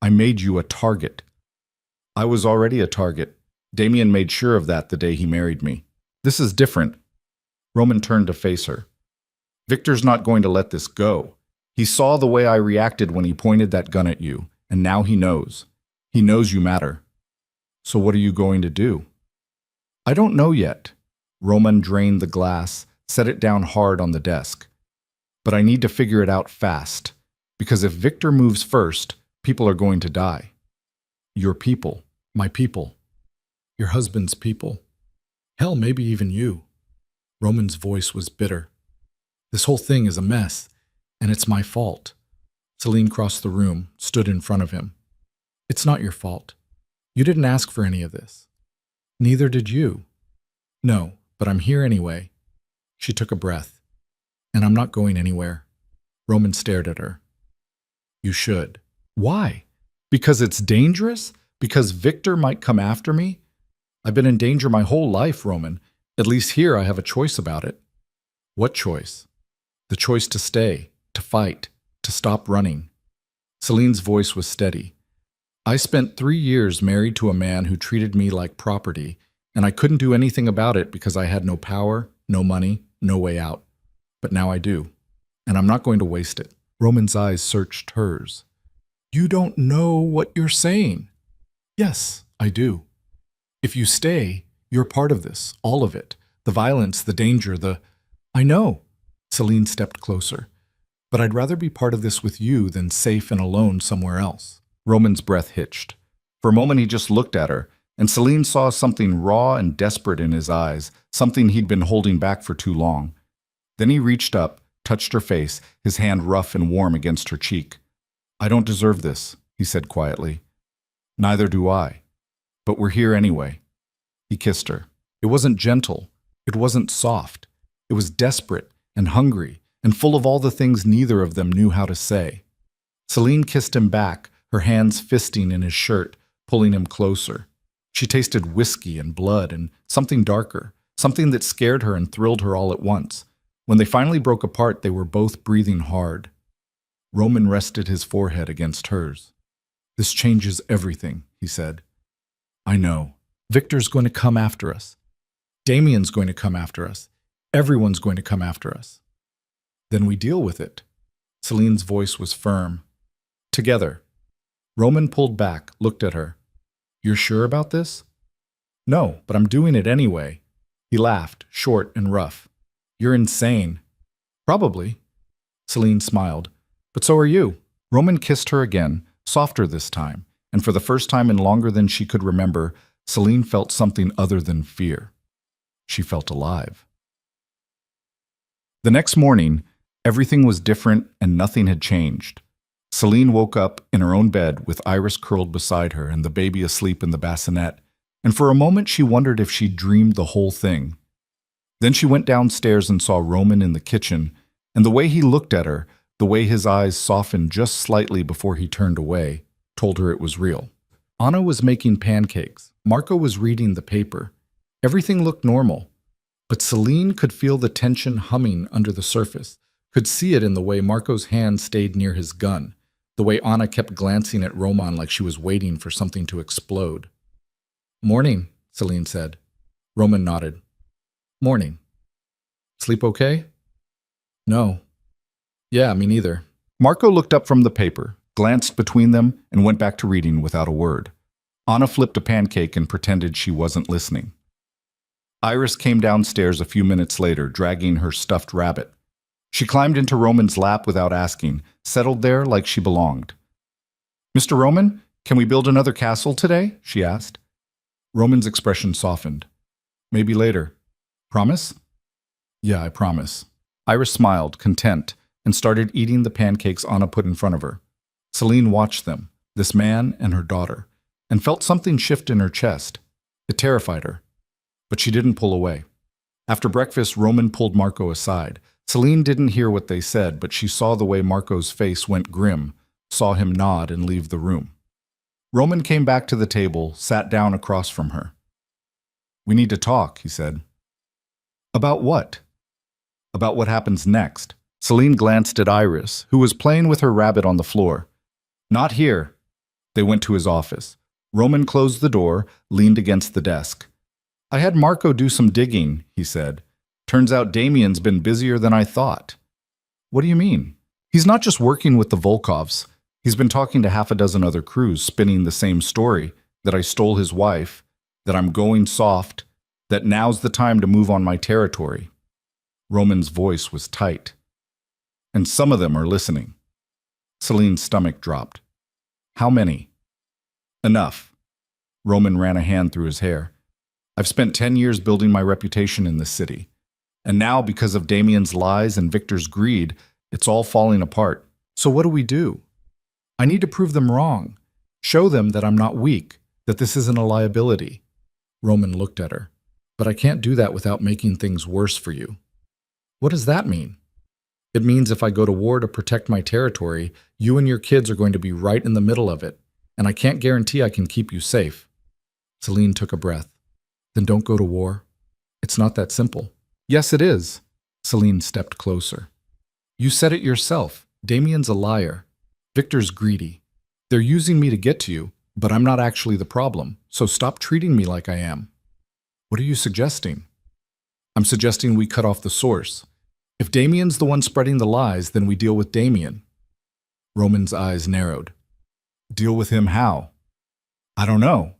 I made you a target. I was already a target. Damien made sure of that the day he married me. This is different. Roman turned to face her. Victor's not going to let this go. He saw the way I reacted when he pointed that gun at you, and now he knows. He knows you matter. So what are you going to do? I don't know yet. Roman drained the glass, set it down hard on the desk. But I need to figure it out fast, because if Victor moves first, people are going to die. Your people, my people, your husband's people. Hell, maybe even you. Roman's voice was bitter. This whole thing is a mess, and it's my fault. Celine crossed the room, stood in front of him. It's not your fault. You didn't ask for any of this. Neither did you. No, but I'm here anyway. She took a breath. And I'm not going anywhere. Roman stared at her. You should. Why? Because it's dangerous? Because Victor might come after me? I've been in danger my whole life, Roman. At least here I have a choice about it. What choice? The choice to stay, to fight, to stop running. Celine's voice was steady. I spent 3 years married to a man who treated me like property, and I couldn't do anything about it because I had no power, no money, no way out. But now I do, and I'm not going to waste it. Roman's eyes searched hers. You don't know what you're saying. Yes, I do. If you stay, you're part of this, all of it. The violence, the danger, I know. Celine stepped closer. But I'd rather be part of this with you than safe and alone somewhere else. Roman's breath hitched. For a moment he just looked at her, and Celine saw something raw and desperate in his eyes, something he'd been holding back for too long. Then he reached up, touched her face, his hand rough and warm against her cheek. I don't deserve this, he said quietly. Neither do I. But we're here anyway. He kissed her. It wasn't gentle. It wasn't soft. It was desperate and hungry and full of all the things neither of them knew how to say. Celine kissed him back, her hands fisting in his shirt, pulling him closer. She tasted whiskey and blood and something darker, something that scared her and thrilled her all at once. When they finally broke apart, they were both breathing hard. Roman rested his forehead against hers. This changes everything, he said. I know. Victor's going to come after us. Damien's going to come after us. Everyone's going to come after us. Then we deal with it. Celine's voice was firm. Together. Roman pulled back, looked at her. You're sure about this? No, but I'm doing it anyway. He laughed, short and rough. You're insane. Probably. Celine smiled. But so are you. Roman kissed her again, softer this time, and for the first time in longer than she could remember, Celine felt something other than fear. She felt alive. The next morning, everything was different and nothing had changed. Celine woke up in her own bed with Iris curled beside her and the baby asleep in the bassinet, and for a moment she wondered if she'd dreamed the whole thing. Then she went downstairs and saw Roman in the kitchen, and the way he looked at her, the way his eyes softened just slightly before he turned away, told her it was real. Anna was making pancakes. Marco was reading the paper. Everything looked normal. But Celine could feel the tension humming under the surface, could see it in the way Marco's hand stayed near his gun, the way Anna kept glancing at Roman like she was waiting for something to explode. Morning, Celine said. Roman nodded. Morning. Sleep okay? No. Yeah, me neither. Marco looked up from the paper, glanced between them, and went back to reading without a word. Anna flipped a pancake and pretended she wasn't listening. Iris came downstairs a few minutes later, dragging her stuffed rabbit. She climbed into Roman's lap without asking, settled there like she belonged. Mr. Roman, can we build another castle today? She asked. Roman's expression softened. Maybe later. Promise? Yeah, I promise. Iris smiled, content, and started eating the pancakes Anna put in front of her. Celine watched them, this man and her daughter, and felt something shift in her chest. It terrified her. But she didn't pull away. After breakfast, Roman pulled Marco aside. Celine didn't hear what they said, but she saw the way Marco's face went grim, saw him nod and leave the room. Roman came back to the table, sat down across from her. We need to talk, he said. About what? About what happens next. Celine glanced at Iris, who was playing with her rabbit on the floor. Not here. They went to his office. Roman closed the door, leaned against the desk. I had Marco do some digging, he said. Turns out Damien's been busier than I thought. What do you mean? He's not just working with the Volkovs. He's been talking to half a dozen other crews, spinning the same story, that I stole his wife, that I'm going soft, that now's the time to move on my territory. Roman's voice was tight. And some of them are listening. Celine's stomach dropped. How many? Enough. Roman ran a hand through his hair. I've spent 10 years building my reputation in this city. And now, because of Damien's lies and Victor's greed, it's all falling apart. So what do? I need to prove them wrong. Show them that I'm not weak, that this isn't a liability. Roman looked at her. But I can't do that without making things worse for you. What does that mean? It means if I go to war to protect my territory, you and your kids are going to be right in the middle of it, and I can't guarantee I can keep you safe. Celine took a breath. Then don't go to war. It's not that simple. Yes, it is. Celine stepped closer. You said it yourself. Damien's a liar. Victor's greedy. They're using me to get to you, but I'm not actually the problem, so stop treating me like I am. What are you suggesting? I'm suggesting we cut off the source. If Damien's the one spreading the lies, then we deal with Damien. Roman's eyes narrowed. Deal with him how? I don't know.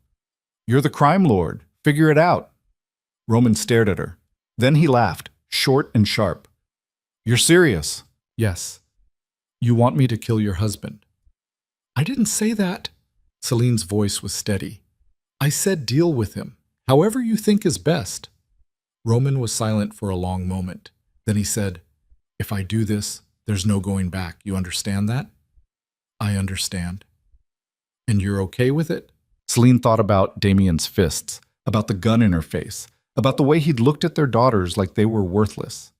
You're the crime lord. Figure it out. Roman stared at her. Then he laughed, short and sharp. You're serious? Yes. You want me to kill your husband. I didn't say that. Celine's voice was steady. I said deal with him, however you think is best. Roman was silent for a long moment. Then he said, if I do this, there's no going back. You understand that? I understand. And you're okay with it? Celine thought about Damien's fists, about the gun in her face, about the way he'd looked at their daughters like they were worthless.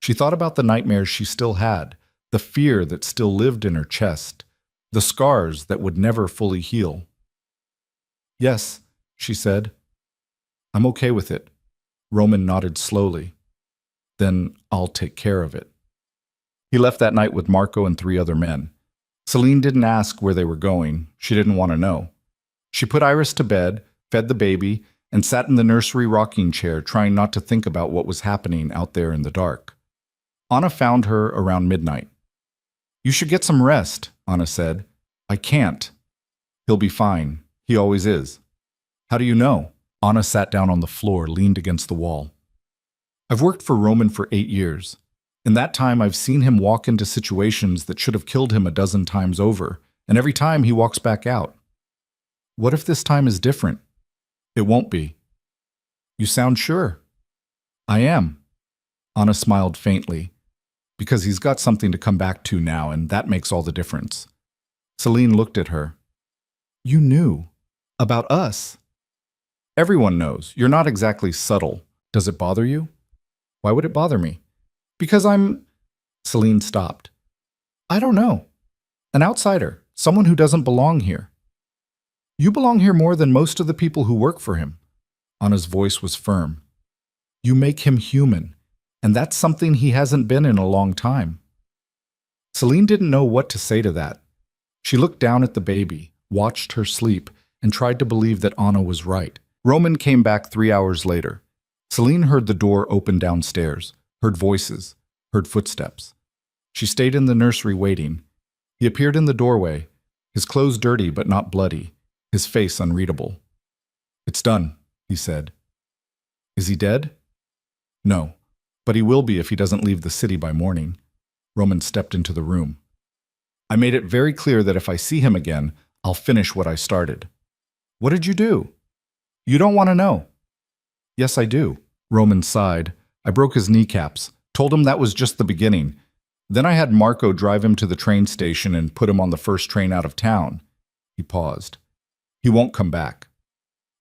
She thought about the nightmares she still had, the fear that still lived in her chest, the scars that would never fully heal. Yes, she said. I'm okay with it. Roman nodded slowly. Then I'll take care of it. He left that night with Marco and 3 other men. Celine didn't ask where they were going. She didn't want to know. She put Iris to bed, fed the baby, and sat in the nursery rocking chair, trying not to think about what was happening out there in the dark. Anna found her around midnight. You should get some rest, Anna said. I can't. He'll be fine. He always is. How do you know? Anna sat down on the floor, leaned against the wall. I've worked for Roman for 8 years. In that time, I've seen him walk into situations that should have killed him a dozen times over, and every time he walks back out. What if this time is different? It won't be. You sound sure. I am. Anna smiled faintly, because he's got something to come back to now, and that makes all the difference. Celine looked at her. You knew. About us. Everyone knows. You're not exactly subtle. Does it bother you? Why would it bother me? Because I'm... Celine stopped. I don't know. An outsider. Someone who doesn't belong here. You belong here more than most of the people who work for him. Anna's voice was firm. You make him human, and that's something he hasn't been in a long time. Celine didn't know what to say to that. She looked down at the baby, watched her sleep, and tried to believe that Anna was right. Roman came back 3 hours later. Celine heard the door open downstairs, heard voices, heard footsteps. She stayed in the nursery waiting. He appeared in the doorway, his clothes dirty but not bloody, his face unreadable. It's done, he said. Is he dead? No, but he will be if he doesn't leave the city by morning. Roman stepped into the room. I made it very clear that if I see him again, I'll finish what I started. What did you do? You don't want to know. Yes, I do. Roman sighed. I broke his kneecaps, told him that was just the beginning. Then I had Marco drive him to the train station and put him on the first train out of town. He paused. He won't come back.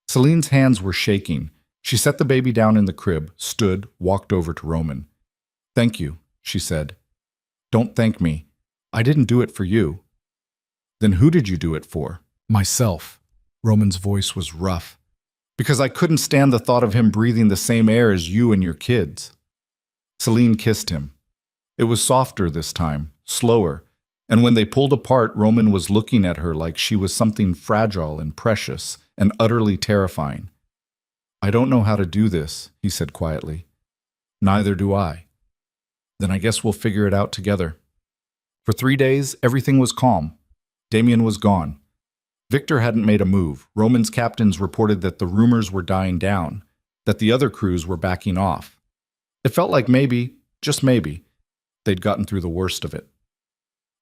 Celine's hands were shaking. She set the baby down in the crib, stood, walked over to Roman. Thank you, she said. Don't thank me. I didn't do it for you. Then who did you do it for? Myself. Roman's voice was rough. Because I couldn't stand the thought of him breathing the same air as you and your kids. Celine kissed him. It was softer this time, slower, and when they pulled apart, Roman was looking at her like she was something fragile and precious and utterly terrifying. I don't know how to do this, he said quietly. Neither do I. Then I guess we'll figure it out together. For 3 days, everything was calm. Damien was gone. Victor hadn't made a move. Roman's captains reported that the rumors were dying down, that the other crews were backing off. It felt like maybe, just maybe, they'd gotten through the worst of it.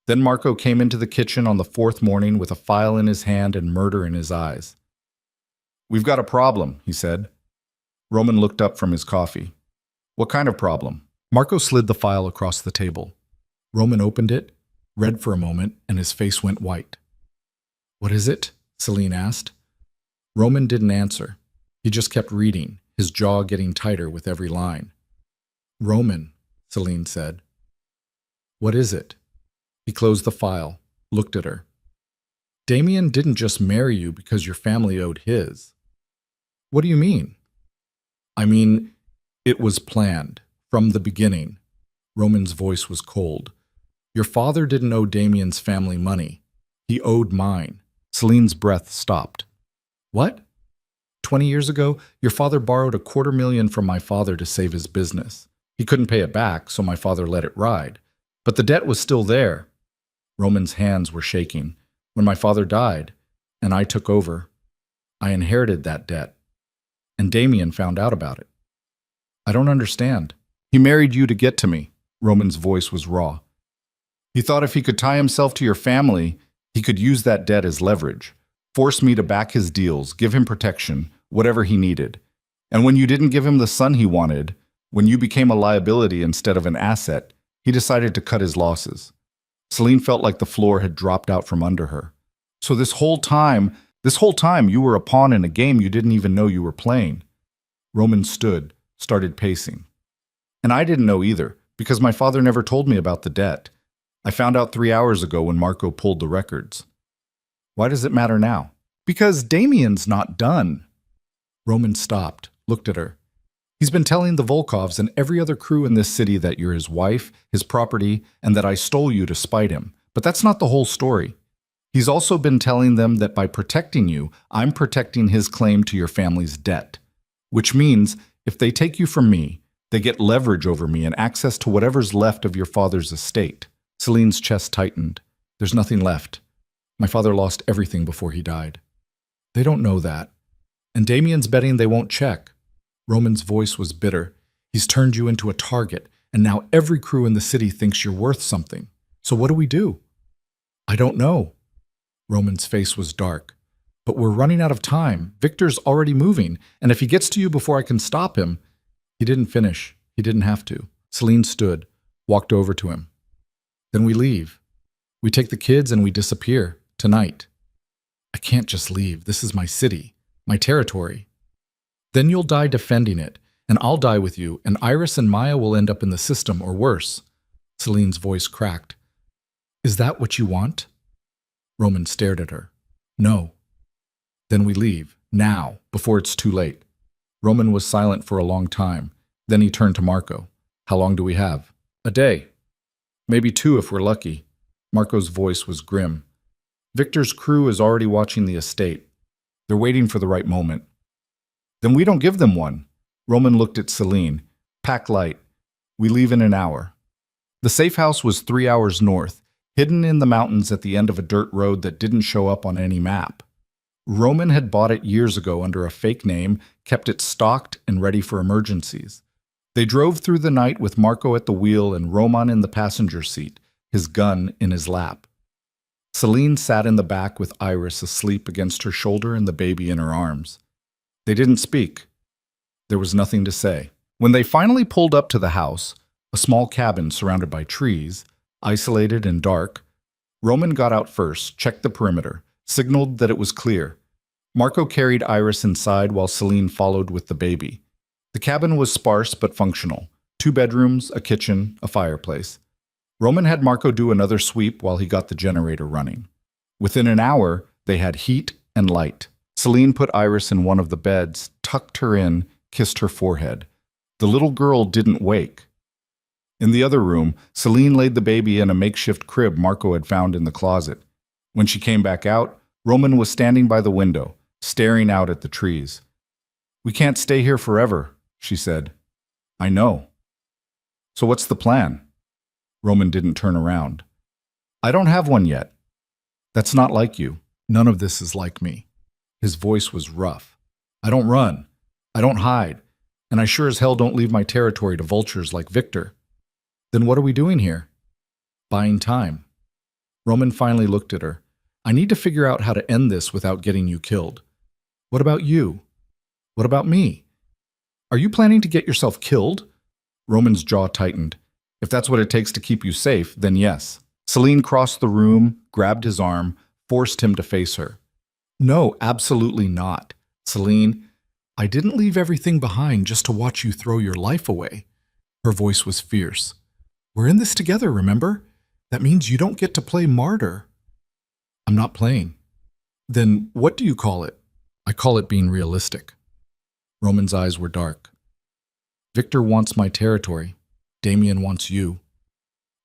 Then Marco came into the kitchen on the 4th morning with a file in his hand and murder in his eyes. We've got a problem, he said. Roman looked up from his coffee. What kind of problem? Marco slid the file across the table. Roman opened it, read for a moment, and his face went white. What is it? Celine asked. Roman didn't answer. He just kept reading, his jaw getting tighter with every line. Roman, Celine said. What is it? He closed the file, looked at her. Damien didn't just marry you because your family owed his. What do you mean? I mean, it was planned, from the beginning. Roman's voice was cold. Your father didn't owe Damien's family money. He owed mine. Celine's breath stopped. What? 20 years ago, your father borrowed $250,000 from my father to save his business. He couldn't pay it back, so my father let it ride. But the debt was still there. Roman's hands were shaking. When my father died, and I took over, I inherited that debt. And Damien found out about it. I don't understand. He married you to get to me. Roman's voice was raw. He thought if he could tie himself to your family, he could use that debt as leverage, force me to back his deals, give him protection, whatever he needed. And when you didn't give him the son he wanted, when you became a liability instead of an asset, he decided to cut his losses. Celine felt like the floor had dropped out from under her. So this whole time you were a pawn in a game you didn't even know you were playing. Roman stood, started pacing. And I didn't know either, because my father never told me about the debt. I found out 3 hours ago when Marco pulled the records. Why does it matter now? Because Damien's not done. Roman stopped, looked at her. He's been telling the Volkovs and every other crew in this city that you're his wife, his property, and that I stole you to spite him. But that's not the whole story. He's also been telling them that by protecting you, I'm protecting his claim to your family's debt. Which means, if they take you from me, they get leverage over me and access to whatever's left of your father's estate. Celine's chest tightened. There's nothing left. My father lost everything before he died. They don't know that. And Damien's betting they won't check. Roman's voice was bitter. He's turned you into a target, and now every crew in the city thinks you're worth something. So what do we do? I don't know. Roman's face was dark. But we're running out of time. Victor's already moving, and if he gets to you before I can stop him... He didn't finish. He didn't have to. Celine stood, walked over to him. Then we leave. We take the kids and we disappear. Tonight. I can't just leave. This is my city. My territory. Then you'll die defending it, and I'll die with you, and Iris and Maya will end up in the system, or worse. Celine's voice cracked. Is that what you want? Roman stared at her. No. Then we leave. Now, before it's too late. Roman was silent for a long time. Then he turned to Marco. How long do we have? A day. Maybe 2 if we're lucky. Marco's voice was grim. Victor's crew is already watching the estate. They're waiting for the right moment. Then we don't give them one. Roman looked at Celine. Pack light. We leave in an hour. The safe house was 3 hours north, hidden in the mountains at the end of a dirt road that didn't show up on any map. Roman had bought it years ago under a fake name, kept it stocked and ready for emergencies. They drove through the night with Marco at the wheel and Roman in the passenger seat, his gun in his lap. Celine sat in the back with Iris asleep against her shoulder and the baby in her arms. They didn't speak. There was nothing to say. When they finally pulled up to the house, a small cabin surrounded by trees, isolated and dark, Roman got out first, checked the perimeter, signaled that it was clear. Marco carried Iris inside while Celine followed with the baby. The cabin was sparse but functional. 2 bedrooms, a kitchen, a fireplace. Roman had Marco do another sweep while he got the generator running. Within an hour, they had heat and light. Celine put Iris in one of the beds, tucked her in, kissed her forehead. The little girl didn't wake. In the other room, Celine laid the baby in a makeshift crib Marco had found in the closet. When she came back out, Roman was standing by the window, staring out at the trees. We can't stay here forever, she said. I know. So what's the plan? Roman didn't turn around. I don't have one yet. That's not like you. None of this is like me. His voice was rough. I don't run. I don't hide. And I sure as hell don't leave my territory to vultures like Victor. Then what are we doing here? Buying time. Roman finally looked at her. I need to figure out how to end this without getting you killed. What about you? What about me? Are you planning to get yourself killed? Roman's jaw tightened. If that's what it takes to keep you safe, then yes. Celine crossed the room, grabbed his arm, forced him to face her. No, absolutely not. Celine, I didn't leave everything behind just to watch you throw your life away. Her voice was fierce. We're in this together, remember? That means you don't get to play martyr. I'm not playing. Then what do you call it? I call it being realistic. Roman's eyes were dark. Victor wants my territory. Damien wants you.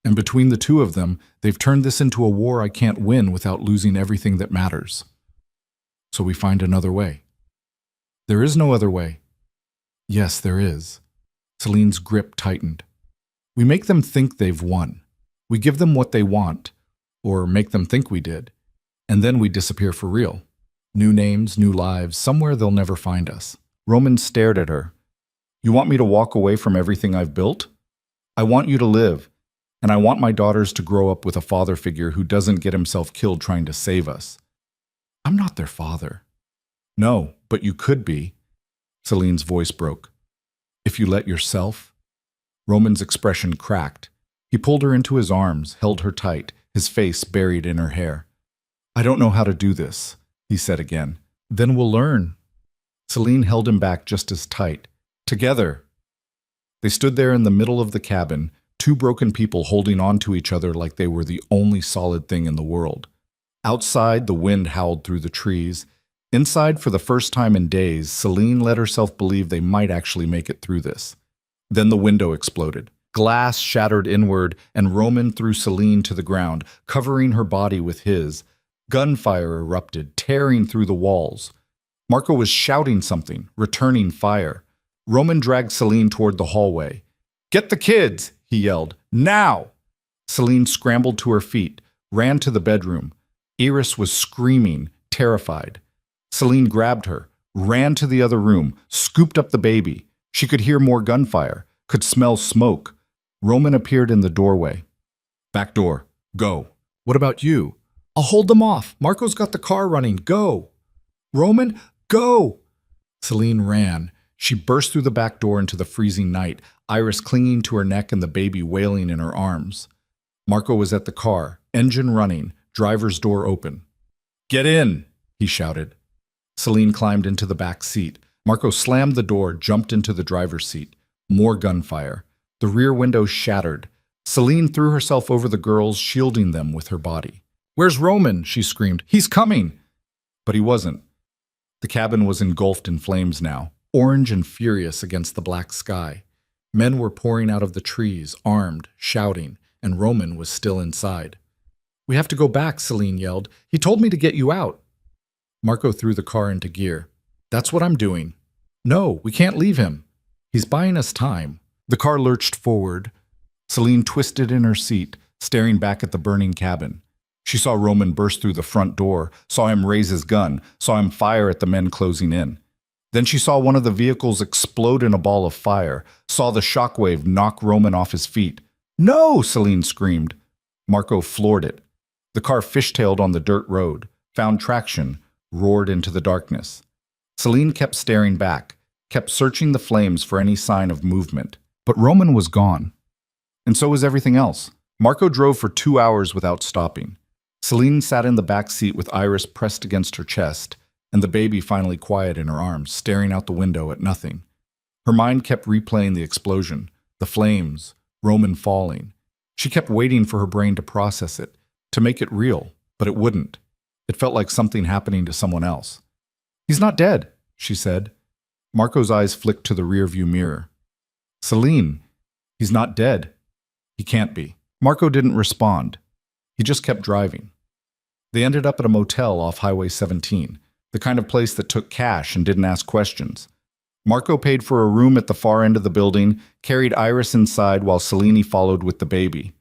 And between the two of them, they've turned this into a war I can't win without losing everything that matters. So we find another way. There is no other way. Yes, there is. Celine's grip tightened. We make them think they've won. We give them what they want, or make them think we did, and then we disappear for real. New names, new lives, somewhere they'll never find us. Roman stared at her. You want me to walk away from everything I've built? I want you to live, and I want my daughters to grow up with a father figure who doesn't get himself killed trying to save us. I'm not their father. No, but you could be. Celine's voice broke. If you let yourself. Roman's expression cracked. He pulled her into his arms, held her tight, his face buried in her hair. I don't know how to do this, he said again. Then we'll learn. Celine held him back just as tight. Together. They stood there in the middle of the cabin, 2 broken people holding on to each other like they were the only solid thing in the world. Outside, the wind howled through the trees. Inside, for the first time in days, Celine let herself believe they might actually make it through this. Then the window exploded. Glass shattered inward, and Roman threw Celine to the ground, covering her body with his. Gunfire erupted, tearing through the walls. Marco was shouting something, returning fire. Roman dragged Celine toward the hallway. Get the kids, he yelled. Now! Celine scrambled to her feet, ran to the bedroom. Iris was screaming, terrified. Celine grabbed her, ran to the other room, scooped up the baby. She could hear more gunfire, could smell smoke. Roman appeared in the doorway. Back door. Go. What about you? I'll hold them off. Marco's got the car running. Go. Roman, go. Celine ran. She burst through the back door into the freezing night, Iris clinging to her neck and the baby wailing in her arms. Marco was at the car, engine running, driver's door open. Get in, he shouted. Celine climbed into the back seat. Marco slammed the door, jumped into the driver's seat. More gunfire. The rear window shattered. Celine threw herself over the girls, shielding them with her body. Where's Roman? She screamed. He's coming! But he wasn't. The cabin was engulfed in flames now, orange and furious against the black sky. Men were pouring out of the trees, armed, shouting, and Roman was still inside. We have to go back, Celine yelled. He told me to get you out. Marco threw the car into gear. That's what I'm doing. No, we can't leave him. He's buying us time. The car lurched forward. Celine twisted in her seat, staring back at the burning cabin. She saw Roman burst through the front door, saw him raise his gun, saw him fire at the men closing in. Then she saw one of the vehicles explode in a ball of fire, saw the shockwave knock Roman off his feet. No, Celine screamed. Marco floored it. The car fishtailed on the dirt road, found traction, roared into the darkness. Celine kept staring back, kept searching the flames for any sign of movement. But Roman was gone. And so was everything else. Marco drove for 2 hours without stopping. Celine sat in the back seat with Iris pressed against her chest, and the baby finally quiet in her arms, staring out the window at nothing. Her mind kept replaying the explosion, the flames, Roman falling. She kept waiting for her brain to process it, to make it real, but it wouldn't. It felt like something happening to someone else. He's not dead, she said. Marco's eyes flicked to the rearview mirror. Celine, he's not dead. He can't be. Marco didn't respond. He just kept driving. They ended up at a motel off Highway 17, the kind of place that took cash and didn't ask questions. Marco paid for a room at the far end of the building, carried Iris inside while Celine followed with the baby.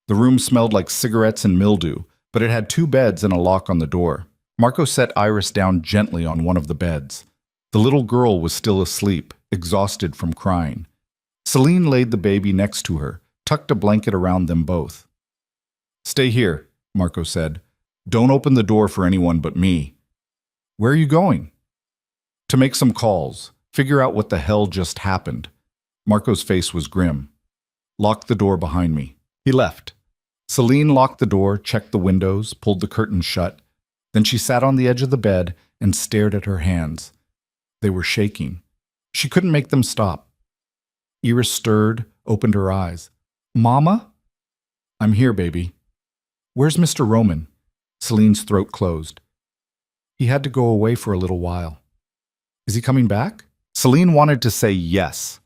The room smelled like cigarettes and mildew, but it had 2 beds and a lock on the door. Marco set Iris down gently on one of the beds. The little girl was still asleep, exhausted from crying. Celine laid the baby next to her, tucked a blanket around them both. Stay here, Marco said. Don't open the door for anyone but me. Where are you going? To make some calls, figure out what the hell just happened. Marco's face was grim. Lock the door behind me. He left. Celine locked the door, checked the windows, pulled the curtains shut. Then she sat on the edge of the bed and stared at her hands. They were shaking. She couldn't make them stop. Iris stirred, opened her eyes. Mama? I'm here, baby. Where's Mr. Roman? Celine's throat closed. He had to go away for a little while. Is he coming back? Celine wanted to say yes.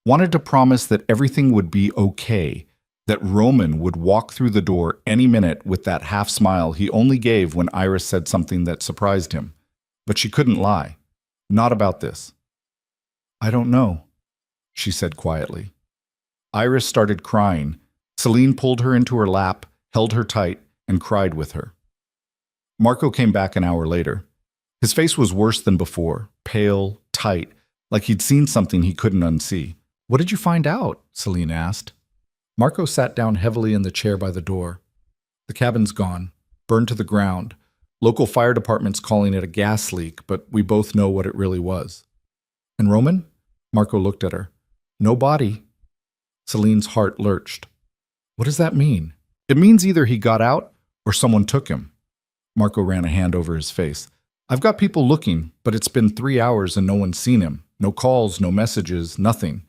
Wanted to promise that everything would be okay, that Roman would walk through the door any minute with that half smile he only gave when Iris said something that surprised him. But she couldn't lie. Not about this. I don't know, she said quietly. Iris started crying. Celine pulled her into her lap, held her tight, and cried with her. Marco came back an hour later. His face was worse than before, pale, tight, like he'd seen something he couldn't unsee. What did you find out? Celine asked. Marco sat down heavily in the chair by the door. The cabin's gone, burned to the ground. Local fire department's calling it a gas leak, but we both know what it really was. And Roman? Marco looked at her. No body. Celine's heart lurched. What does that mean? It means either he got out or someone took him. Marco ran a hand over his face. I've got people looking, but it's been 3 hours and no one's seen him. No calls, no messages, nothing.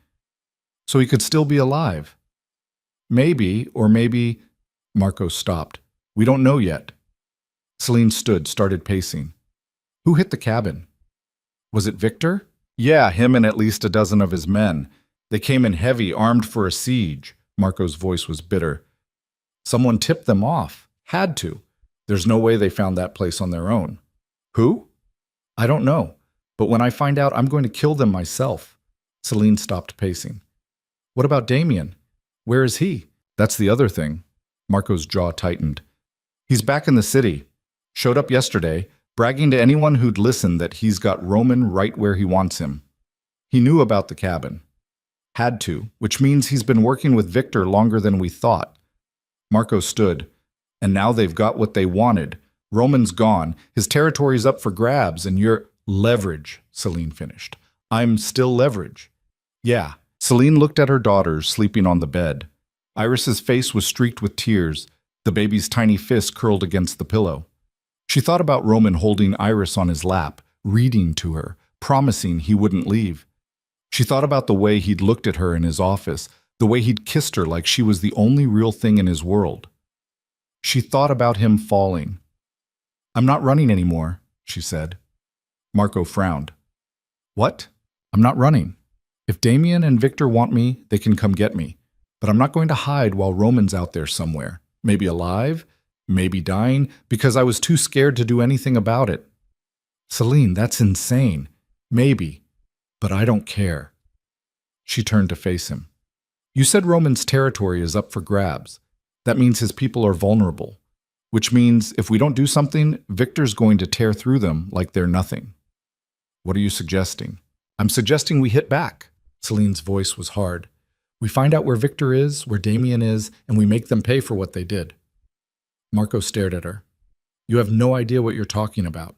So he could still be alive. Maybe, or maybe... Marco stopped. We don't know yet. Celine stood, started pacing. Who hit the cabin? Was it Victor? Yeah, him and at least a dozen of his men. They came in heavy, armed for a siege. Marco's voice was bitter. Someone tipped them off. Had to. There's no way they found that place on their own. Who? I don't know. But when I find out, I'm going to kill them myself. Celine stopped pacing. What about Damien? Where is he? That's the other thing. Marco's jaw tightened. He's back in the city. Showed up yesterday, bragging to anyone who'd listen that he's got Roman right where he wants him. He knew about the cabin. Had to, which means he's been working with Victor longer than we thought. Marco stood. And now they've got what they wanted. Roman's gone. His territory's up for grabs, and you're leverage, Celine finished. I'm still leverage. Yeah. Celine looked at her daughters sleeping on the bed. Iris's face was streaked with tears, the baby's tiny fist curled against the pillow. She thought about Roman holding Iris on his lap, reading to her, promising he wouldn't leave. She thought about the way he'd looked at her in his office, the way he'd kissed her like she was the only real thing in his world. She thought about him falling. I'm not running anymore, she said. Marco frowned. What? I'm not running. If Damien and Victor want me, they can come get me. But I'm not going to hide while Roman's out there somewhere. Maybe alive, maybe dying, because I was too scared to do anything about it. Celine, that's insane. Maybe. But I don't care. She turned to face him. You said Roman's territory is up for grabs. That means his people are vulnerable. Which means if we don't do something, Victor's going to tear through them like they're nothing. What are you suggesting? I'm suggesting we hit back. Celine's voice was hard. We find out where Victor is, where Damien is, and we make them pay for what they did. Marco stared at her. You have no idea what you're talking about.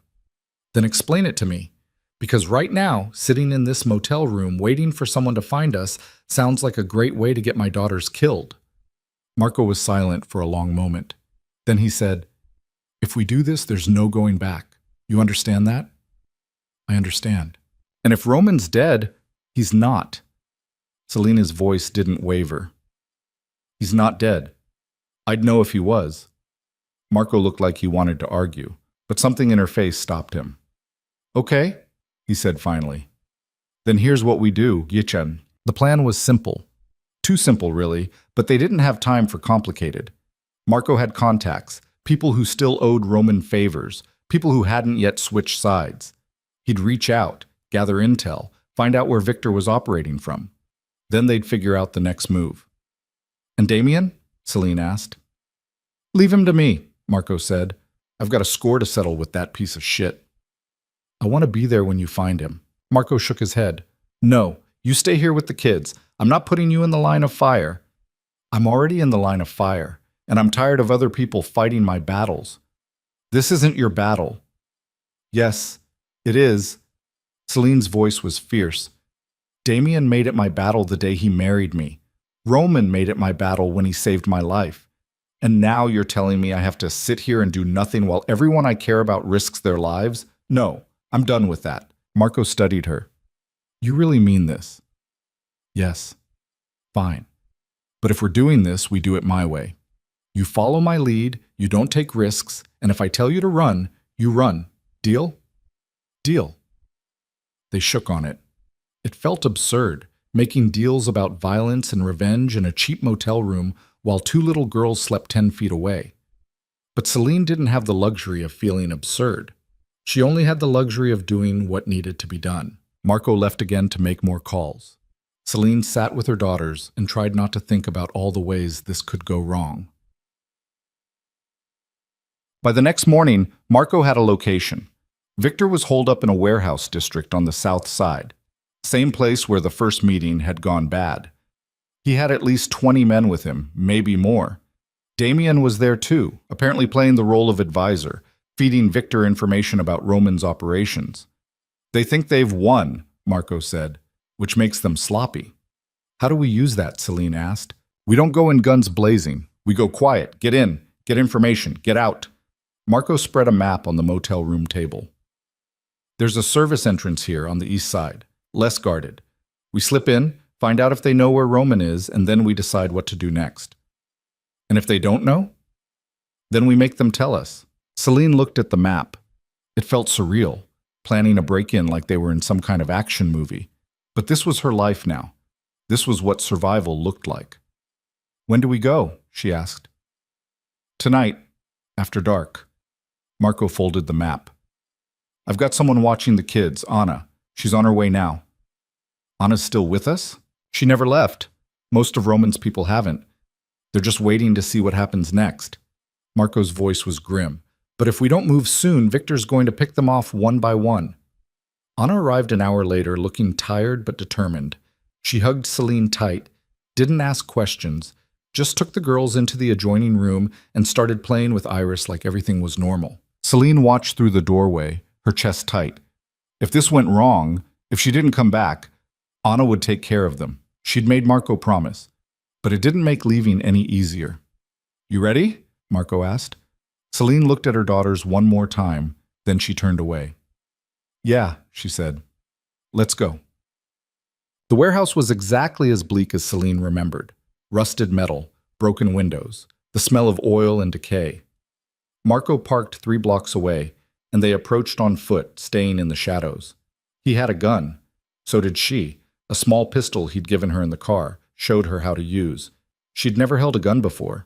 Then explain it to me. Because right now, sitting in this motel room waiting for someone to find us sounds like a great way to get my daughters killed. Marco was silent for a long moment. Then he said, If we do this, there's no going back. You understand that? I understand. And if Roman's dead, he's not. Selena's voice didn't waver. He's not dead. I'd know if he was. Marco looked like he wanted to argue, but something in her face stopped him. Okay, he said finally. Then here's what we do, Yichen. The plan was simple. Too simple, really, but they didn't have time for complicated. Marco had contacts, people who still owed Roman favors, people who hadn't yet switched sides. He'd reach out, gather intel, find out where Victor was operating from. Then they'd figure out the next move. And Damien? Celine asked. Leave him to me, Marco said. I've got a score to settle with that piece of shit. I want to be there when you find him. Marco shook his head. No, you stay here with the kids. I'm not putting you in the line of fire. I'm already in the line of fire, and I'm tired of other people fighting my battles. This isn't your battle. Yes, it is. Celine's voice was fierce. Damien made it my battle the day he married me. Roman made it my battle when he saved my life. And now you're telling me I have to sit here and do nothing while everyone I care about risks their lives? No, I'm done with that. Marco studied her. You really mean this? Yes. Fine. But if we're doing this, we do it my way. You follow my lead, you don't take risks, and if I tell you to run, you run. Deal? Deal. They shook on it. It felt absurd, making deals about violence and revenge in a cheap motel room while two little girls slept 10 feet away. But Celine didn't have the luxury of feeling absurd. She only had the luxury of doing what needed to be done. Marco left again to make more calls. Celine sat with her daughters and tried not to think about all the ways this could go wrong. By the next morning, Marco had a location. Victor was holed up in a warehouse district on the south side, same place where the first meeting had gone bad. He had at least 20 men with him, maybe more. Damien was there too, apparently playing the role of advisor, feeding Victor information about Roman's operations. They think they've won, Marco said, which makes them sloppy. How do we use that? Celine asked. We don't go in guns blazing. We go quiet, get in, get information, get out. Marco spread a map on the motel room table. There's a service entrance here on the east side, less guarded. We slip in, find out if they know where Roman is, and then we decide what to do next. And if they don't know? Then we make them tell us. Celine looked at the map. It felt surreal, planning a break-in like they were in some kind of action movie. But this was her life now. This was what survival looked like. When do we go? She asked. Tonight, after dark. Marco folded the map. I've got someone watching the kids, Anna. She's on her way now. Anna's still with us? She never left. Most of Roman's people haven't. They're just waiting to see what happens next. Marco's voice was grim. But if we don't move soon, Victor's going to pick them off one by one. Anna arrived an hour later, looking tired but determined. She hugged Celine tight, didn't ask questions, just took the girls into the adjoining room and started playing with Iris like everything was normal. Celine watched through the doorway, her chest tight. If this went wrong, if she didn't come back, Anna would take care of them. She'd made Marco promise. But it didn't make leaving any easier. "You ready?" Marco asked. Celine looked at her daughters one more time, then she turned away. "Yeah," she said. "Let's go." The warehouse was exactly as bleak as Celine remembered. Rusted metal, broken windows, the smell of oil and decay. Marco parked 3 blocks away, and they approached on foot, staying in the shadows. He had a gun. So did she. A small pistol he'd given her in the car, showed her how to use. She'd never held a gun before.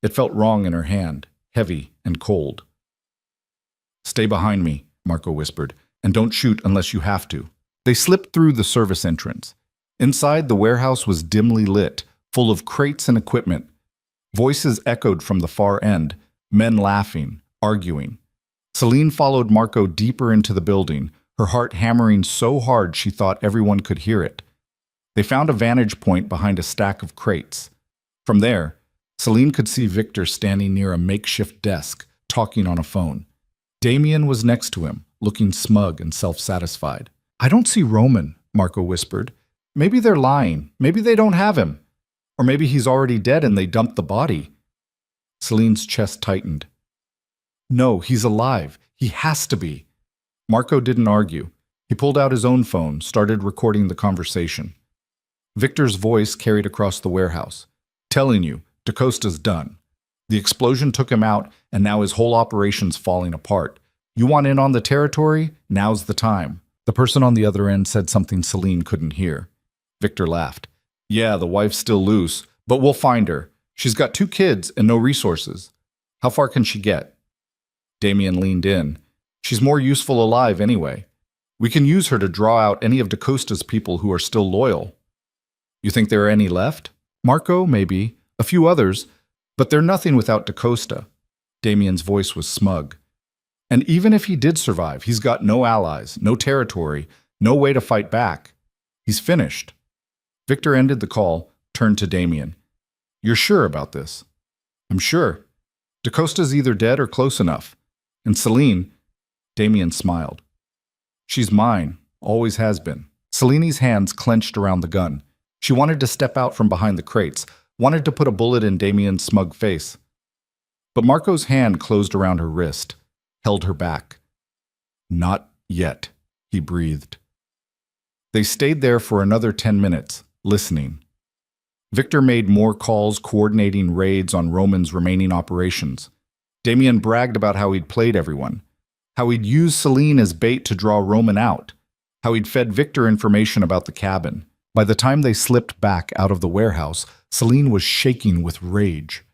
It felt wrong in her hand, heavy and cold. "Stay behind me," Marco whispered, "and don't shoot unless you have to." They slipped through the service entrance. Inside, the warehouse was dimly lit, full of crates and equipment. Voices echoed from the far end, men laughing, arguing. Celine followed Marco deeper into the building, her heart hammering so hard she thought everyone could hear it. They found a vantage point behind a stack of crates. From there, Celine could see Victor standing near a makeshift desk, talking on a phone. Damien was next to him, looking smug and self-satisfied. "I don't see Roman," Marco whispered. "Maybe they're lying. Maybe they don't have him. Or maybe he's already dead and they dumped the body." Celine's chest tightened. "No, he's alive. He has to be." Marco didn't argue. He pulled out his own phone, started recording the conversation. Victor's voice carried across the warehouse. "Telling you, DaCosta's done. The explosion took him out, and now his whole operation's falling apart. You want in on the territory? Now's the time." The person on the other end said something Celine couldn't hear. Victor laughed. "Yeah, the wife's still loose, but we'll find her. She's got 2 kids and no resources. How far can she get?" Damien leaned in. "She's more useful alive anyway. We can use her to draw out any of DaCosta's people who are still loyal." "You think there are any left?" "Marco, maybe. A few others. But they're nothing without DaCosta." Damien's voice was smug. "And even if he did survive, he's got no allies, no territory, no way to fight back. He's finished." Victor ended the call, turned to Damien. "You're sure about this?" "I'm sure. DaCosta's either dead or close enough. And Celine," Damien smiled. "She's mine, always has been." Celine's hands clenched around the gun. She wanted to step out from behind the crates, wanted to put a bullet in Damien's smug face. But Marco's hand closed around her wrist, held her back. "Not yet," he breathed. They stayed there for another 10 minutes, listening. Victor made more calls coordinating raids on Roman's remaining operations. Damien bragged about how he'd played everyone, how he'd used Celine as bait to draw Roman out, how he'd fed Victor information about the cabin. By the time they slipped back out of the warehouse, Celine was shaking with rage.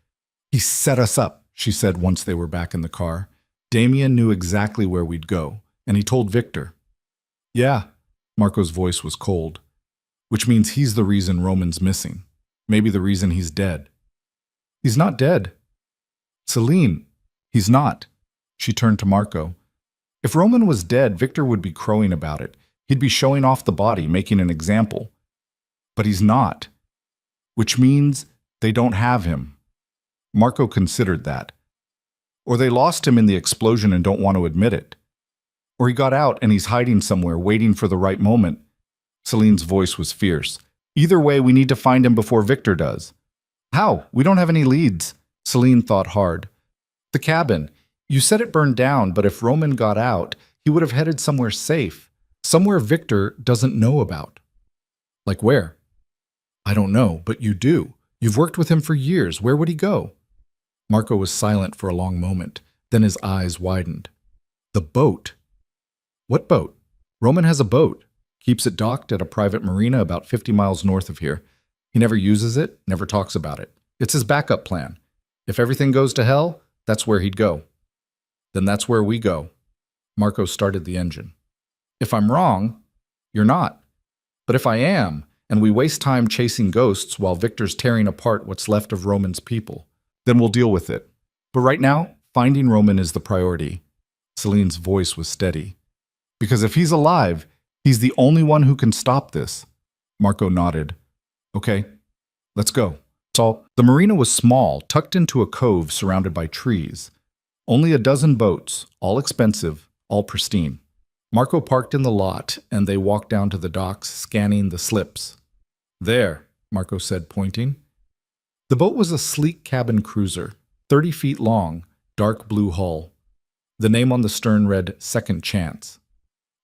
"He set us up," she said once they were back in the car. "Damien knew exactly where we'd go, and he told Victor." "Yeah," Marco's voice was cold. "Which means he's the reason Roman's missing. Maybe the reason he's dead." "He's not dead." "Celine, he's not." She turned to Marco. "If Roman was dead, Victor would be crowing about it. He'd be showing off the body, making an example. But he's not. Which means they don't have him." Marco considered that. Or they lost him in the explosion and don't want to admit it. Or he got out and he's hiding somewhere, waiting for the right moment. Celine's voice was fierce. "Either way, we need to find him before Victor does." "How? We don't have any leads." Celine thought hard. "The cabin. You said it burned down, but if Roman got out, he would have headed somewhere safe. Somewhere Victor doesn't know about." "Like where?" "I don't know, but you do. You've worked with him for years. Where would he go?" Marco was silent for a long moment. Then his eyes widened. "The boat." "What boat?" "Roman has a boat. Keeps it docked at a private marina about 50 miles north of here. He never uses it, never talks about it. It's his backup plan. If everything goes to hell, that's where he'd go." "Then that's where we go." Marco started the engine. "If I'm wrong, you're not. But if I am, and we waste time chasing ghosts while Victor's tearing apart what's left of Roman's people, then we'll deal with it. But right now, Finding Roman is the priority. Celine's voice was steady. Because if he's alive, he's the only one who can stop this. Marco nodded. Okay, let's go. So, the marina was small, tucked into a cove surrounded by trees. Only a dozen boats, all expensive, all pristine. Marco parked in the lot, and they walked down to the docks, scanning the slips. There, Marco said, pointing. The boat was a sleek cabin cruiser, 30 feet long, dark blue hull. The name on the stern read Second Chance.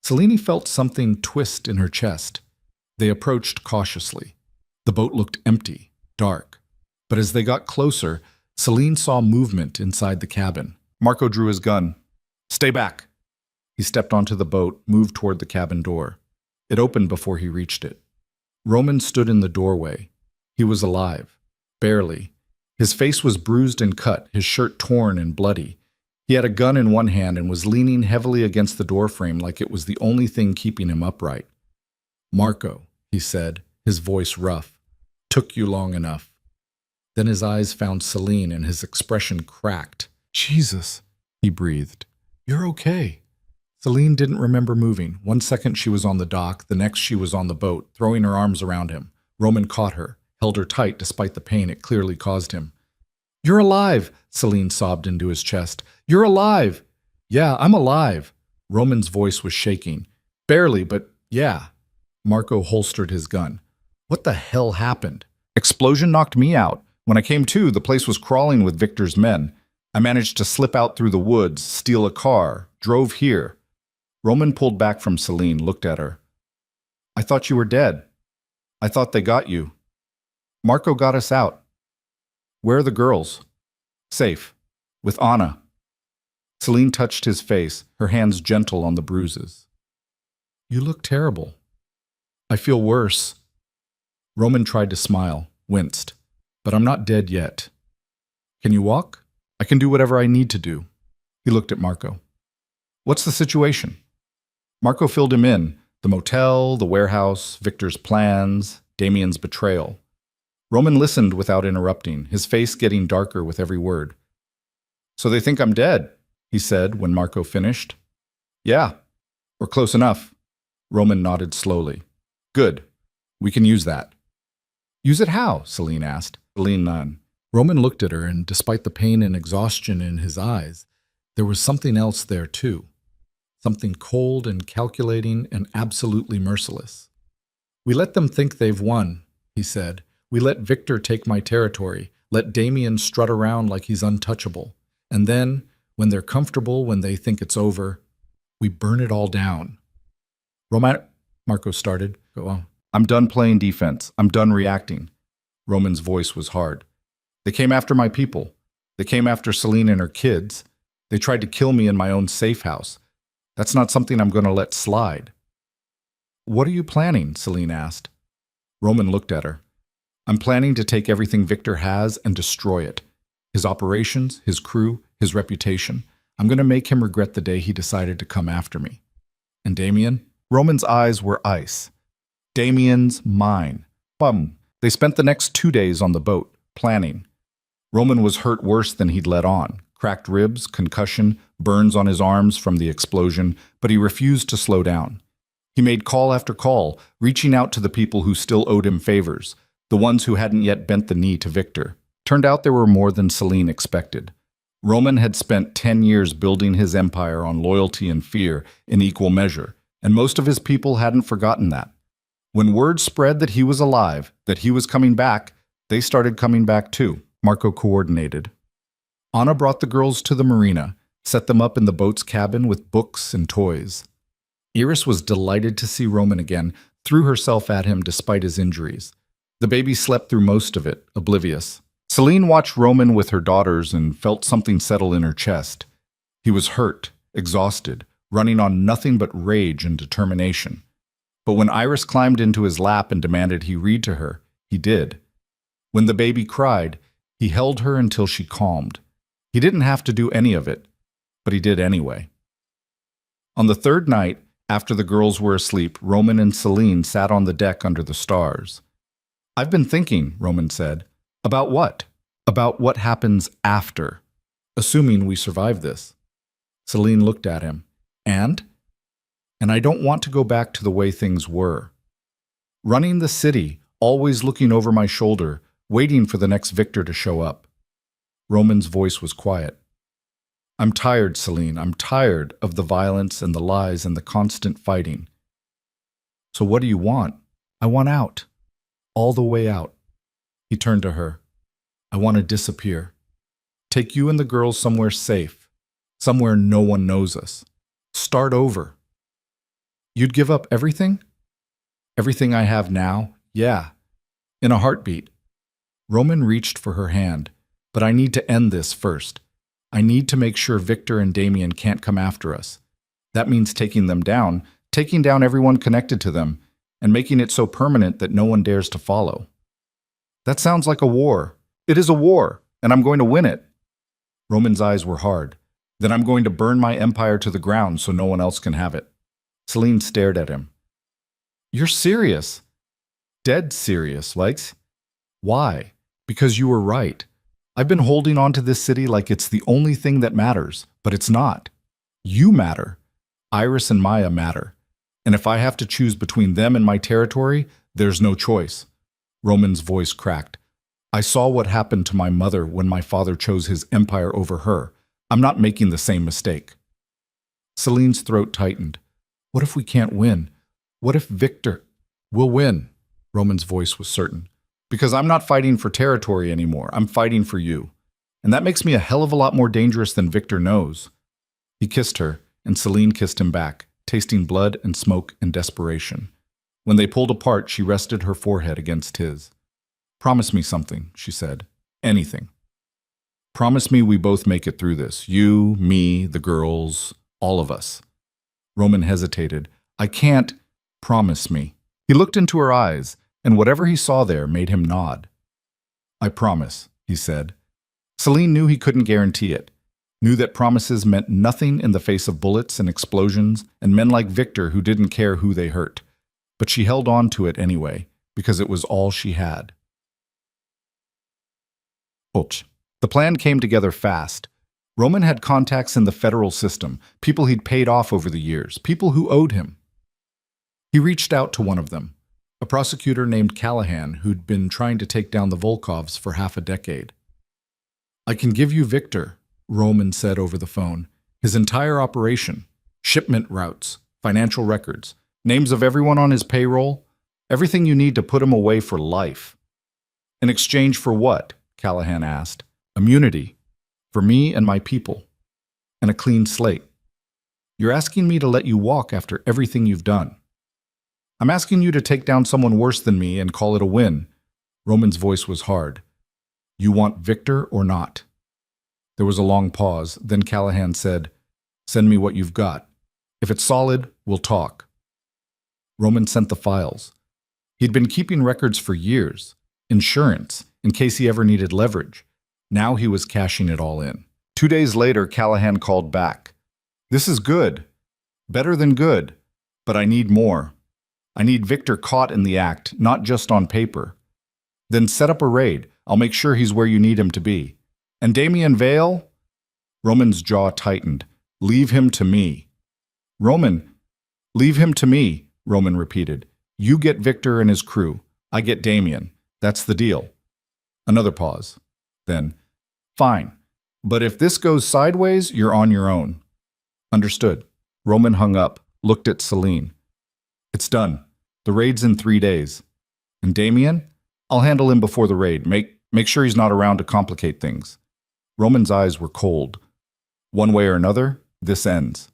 Celine felt something twist in her chest. They approached cautiously. The boat looked empty, dark. But as they got closer, Celine saw movement inside the cabin. Marco drew his gun. Stay back. He stepped onto the boat, moved toward the cabin door. It opened before he reached it. Roman stood in the doorway. He was alive. Barely. His face was bruised and cut, his shirt torn and bloody. He had a gun in one hand and was leaning heavily against the doorframe like it was the only thing keeping him upright. Marco, he said, his voice rough. Took you long enough. Then his eyes found Celine and his expression cracked. Jesus, he breathed. You're okay. Celine didn't remember moving. 1 second she was on the dock, the next she was on the boat, throwing her arms around him. Roman caught her, held her tight despite the pain it clearly caused him. You're alive, Celine sobbed into his chest. You're alive. Yeah, I'm alive. Roman's voice was shaking. Barely, but yeah. Marco holstered his gun. What the hell happened? Explosion knocked me out. When I came to, the place was crawling with Victor's men. I managed to slip out through the woods, steal a car, drove here. Roman pulled back from Celine, looked at her. I thought you were dead. I thought they got you. Marco got us out. Where are the girls? Safe. With Anna. Celine touched his face, her hands gentle on the bruises. You look terrible. I feel worse. Roman tried to smile, winced. But I'm not dead yet. Can you walk? I can do whatever I need to do. He looked at Marco. What's the situation? Marco filled him in. The motel, the warehouse, Victor's plans, Damien's betrayal. Roman listened without interrupting, his face getting darker with every word. So they think I'm dead, he said when Marco finished. Yeah, or close enough. Roman nodded slowly. Good. We can use that. Use it how? Celine asked. Celine none. Roman looked at her, and despite the pain and exhaustion in his eyes, there was something else there too. Something cold and calculating and absolutely merciless. We let them think they've won, he said. We let Victor take my territory, let Damien strut around like he's untouchable. And then, when they're comfortable, when they think it's over, we burn it all down. Marco started. Go on. I'm done playing defense. I'm done reacting. Roman's voice was hard. They came after my people. They came after Celine and her kids. They tried to kill me in my own safe house. That's not something I'm going to let slide. What are you planning? Celine asked. Roman looked at her. I'm planning to take everything Victor has and destroy it. His operations, his crew, his reputation. I'm going to make him regret the day he decided to come after me. And Damien? Roman's eyes were ice. Damien's mine. Bum. They spent the next 2 days on the boat, planning. Roman was hurt worse than he'd let on. Cracked ribs, concussion, burns on his arms from the explosion, but he refused to slow down. He made call after call, reaching out to the people who still owed him favors, the ones who hadn't yet bent the knee to Victor. Turned out there were more than Celine expected. Roman had spent 10 years building his empire on loyalty and fear in equal measure, and most of his people hadn't forgotten that. When word spread that he was alive, that he was coming back, they started coming back too. Marco coordinated. Anna brought the girls to the marina, set them up in the boat's cabin with books and toys. Iris was delighted to see Roman again, threw herself at him despite his injuries. The baby slept through most of it, oblivious. Celine watched Roman with her daughters and felt something settle in her chest. He was hurt, exhausted, running on nothing but rage and determination. But when Iris climbed into his lap and demanded he read to her, he did. When the baby cried, he held her until she calmed. He didn't have to do any of it, but he did anyway. On the third night, after the girls were asleep, Roman and Celine sat on the deck under the stars. I've been thinking, Roman said. About what? About what happens after. assuming we survive this. Celine looked at him. And? And I don't want to go back to the way things were. Running the city, always looking over my shoulder, waiting for the next victor to show up. Roman's voice was quiet. I'm tired, Celine. I'm tired of the violence and the lies and the constant fighting. So what do you want? I want out. All the way out. He turned to her. I want to disappear. Take you and the girls somewhere safe. Somewhere no one knows us. Start over. You'd give up everything? Everything I have now? Yeah. In a heartbeat. Roman reached for her hand. But I need to end this first. I need to make sure Victor and Damien can't come after us. That means taking them down, taking down everyone connected to them, and making it so permanent that no one dares to follow. That sounds like a war. It is a war, and I'm going to win it. Roman's eyes were hard. Then I'm going to burn my empire to the ground so no one else can have it. Celine stared at him. You're serious. Dead serious, likes. Why? Because you were right. I've been holding on to this city like it's the only thing that matters, but it's not. You matter. Iris and Maya matter. And if I have to choose between them and my territory, there's no choice. Roman's voice cracked. I saw what happened to my mother when my father chose his empire over her. I'm not making the same mistake. Celine's throat tightened. What if we can't win? What if Victor? We'll win. Roman's voice was certain. Because I'm not fighting for territory anymore. I'm fighting for you. And that makes me a hell of a lot more dangerous than Victor knows. He kissed her, and Celine kissed him back, tasting blood and smoke and desperation. When they pulled apart, she rested her forehead against his. Promise me something, she said. Anything. Promise me we both make it through this. You, me, the girls, all of us. Roman hesitated. I can't. Promise me. He looked into her eyes, and whatever he saw there made him nod. I promise, he said. Celine knew he couldn't guarantee it, knew that promises meant nothing in the face of bullets and explosions and men like Victor who didn't care who they hurt. But she held on to it anyway, because it was all she had. The plan came together fast. Roman had contacts in the federal system, people he'd paid off over the years, people who owed him. He reached out to one of them, a prosecutor named Callahan who'd been trying to take down the Volkovs for half a decade. I can give you Victor, Roman said over the phone, his entire operation, shipment routes, financial records, names of everyone on his payroll, everything you need to put him away for life. In exchange for what? Callahan asked. Immunity. For me and my people. And a clean slate. You're asking me to let you walk after everything you've done. I'm asking you to take down someone worse than me and call it a win. Roman's voice was hard. You want Victor or not? There was a long pause. Then Callahan said, Send me what you've got. If it's solid, we'll talk. Roman sent the files. He'd been keeping records for years. Insurance, in case he ever needed leverage. Now he was cashing it all in. 2 days later, Callahan called back. This is good. Better than good. But I need more. I need Victor caught in the act, not just on paper. Then set up a raid. I'll make sure he's where you need him to be. And Damien Vale? Roman's jaw tightened. Leave him to me. Roman, leave him to me, Roman repeated. You get Victor and his crew. I get Damien. That's the deal. Another pause. Then, fine. But if this goes sideways, you're on your own. Understood. Roman hung up, looked at Celine. It's done. The raid's in 3 days. And Damien? I'll handle him before the raid. Make sure he's not around to complicate things. Roman's eyes were cold. One way or another, this ends.